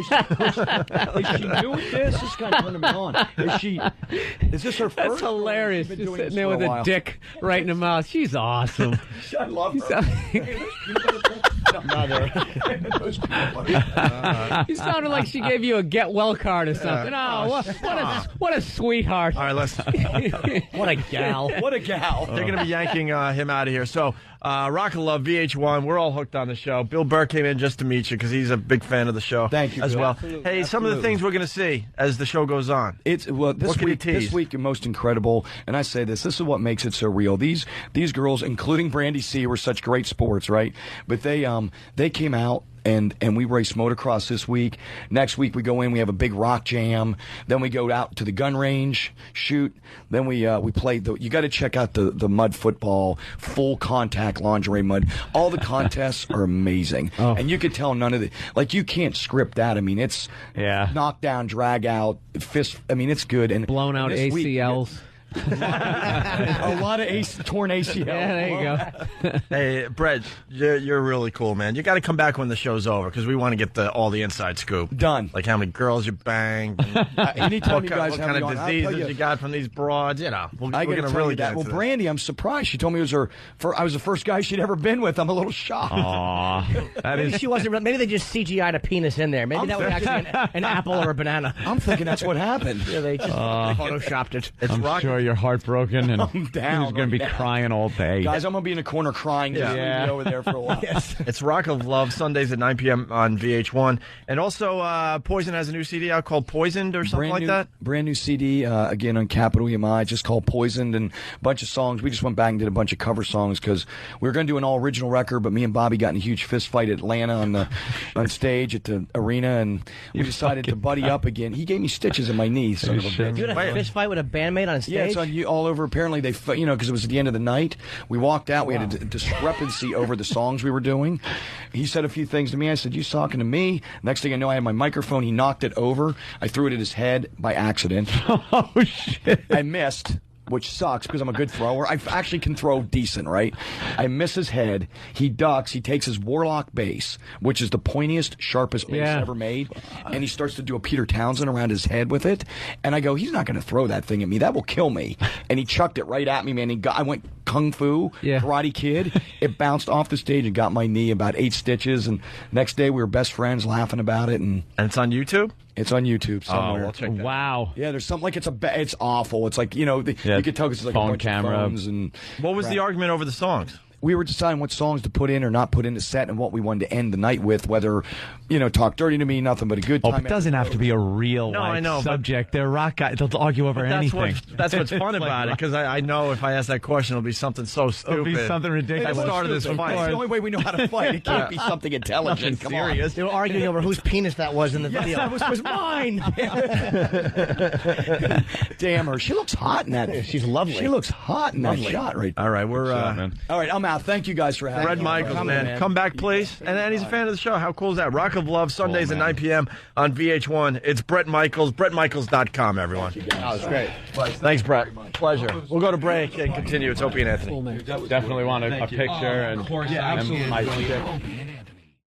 S10: this? This is kind of turning me on. Is this her first?
S2: That's hilarious. Just sitting there with a dick right in the mouth. She's awesome.
S10: I love her.
S2: You sounded like she gave you a get well card or something. What a sweetheart.
S1: All right, let's.
S11: What a gal.
S10: What a gal.
S1: They're going to be yanking him out of here. So, Rock of Love, VH1, we're all hooked on the show. Bill Burr came in just to meet you because he's a big fan of the show.
S10: Thank you,
S1: as
S10: Bill.
S1: well.
S10: Absolutely.
S1: Hey, some of the things we're going to see as the show goes on.
S10: This week most incredible, and I say this is what makes it so real. These girls, including Brandy C, were such great sports, right? But they came out. And we race motocross this week. Next week we go in, we have a big rock jam. Then we go out to the gun range, shoot. Then we play you got to check out the mud football, full contact lingerie mud. All the contests are amazing. Oh. And you could tell none of you can't script that. I mean, it's knockdown, drag out, fist. I mean, it's good. And
S2: blown out ACLs.
S10: A lot of torn ACL.
S2: Yeah, there you go.
S1: Hey, Bret, you're really cool, man. You got to come back when the show's over because we want to get all the inside scoop.
S10: Done.
S1: Like how many girls you banged.
S10: Anytime you guys
S1: what
S10: have
S1: kind
S10: me
S1: of
S10: on,
S1: diseases you got from these broads. We're going to
S10: really get that. Well, Brandy, I'm surprised. She told me I was the first guy she'd ever been with. I'm a little shocked.
S9: Aww.
S11: Maybe she wasn't. Maybe they just CGI'd a penis in there. Maybe that was actually an apple or a banana.
S10: I'm thinking that's what happened.
S11: Yeah, they just photoshopped it.
S9: I'm sure you're heartbroken and
S10: I'm down.
S9: He's going to be crying all day.
S10: Guys, I'm going to be in a corner crying. Yeah. Over there for a while.
S11: Yes.
S1: It's Rock of Love, Sundays at 9 p.m. on VH1. And also, Poison has a new CD out called Poisoned or something like that?
S10: Brand new CD, again, on Capital EMI, just called Poisoned, and a bunch of songs. We just went back and did a bunch of cover songs because we were going to do an all-original record, but me and Bobby got in a huge fist fight at Atlanta on stage at the arena, and we decided to buddy up again. He gave me stitches in my knees.
S11: You had a fist fight with a bandmate on stage?
S10: Yeah, it's on all over. Apparently, because it was at the end of the night. We walked out. We had a discrepancy over the songs we were doing. He said a few things to me. I said, "You talking to me?" Next thing I know, I had my microphone. He knocked it over. I threw it at his head by accident.
S9: Oh, shit.
S10: I missed. which sucks because I'm a good thrower. I actually can throw decent, right? I miss his head. He ducks. He takes his Warlock bass, which is the pointiest, sharpest bass ever made, and he starts to do a Peter Townsend around his head with it. And I go, he's not going to throw that thing at me. That will kill me. And he chucked it right at me, man. I went Kung Fu, Karate Kid. It bounced off the stage and got my knee about 8 stitches. And next day we were best friends laughing about it. And
S1: it's on YouTube?
S10: It's on YouTube somewhere.
S1: I'll check that.
S9: Wow.
S10: Yeah, there's something like it's awful. It's like, you could tell it's like
S9: phone
S10: a bunch
S9: camera.
S10: of phones and
S1: what was the argument over the songs?
S10: We were deciding what songs to put in or not put in the set and what we wanted to end the night with, whether, Talk Dirty to Me, nothing but a good time.
S9: It doesn't have to be a real subject. They're rock guys. They'll argue over anything.
S1: That's what's fun about it, because I know if I ask that question, it'll be something so stupid.
S9: It'll be something ridiculous.
S1: That started this fight.
S10: It's the only way we know how to fight. It can't be something intelligent. Come
S11: serious. They were arguing over whose penis that was in the video.
S10: That was mine. Damn her. She looks hot in that.
S11: She's lovely.
S10: She looks hot in that shot right there.
S1: All right, we're...
S10: all right, I'm out. Thank you guys for having me.
S1: Bret Michaels, man. Come back, please. And he's a fan of the show. How cool is that? Rock of Love, Sundays at 9 p.m. on VH1. It's Bret Michaels, BretMichaels.com, everyone.
S11: Oh, it's great.
S1: Thanks, Bret. Pleasure. We'll go to break and continue. It's Opie and Anthony.
S9: Definitely want a picture and
S10: absolutely.
S9: my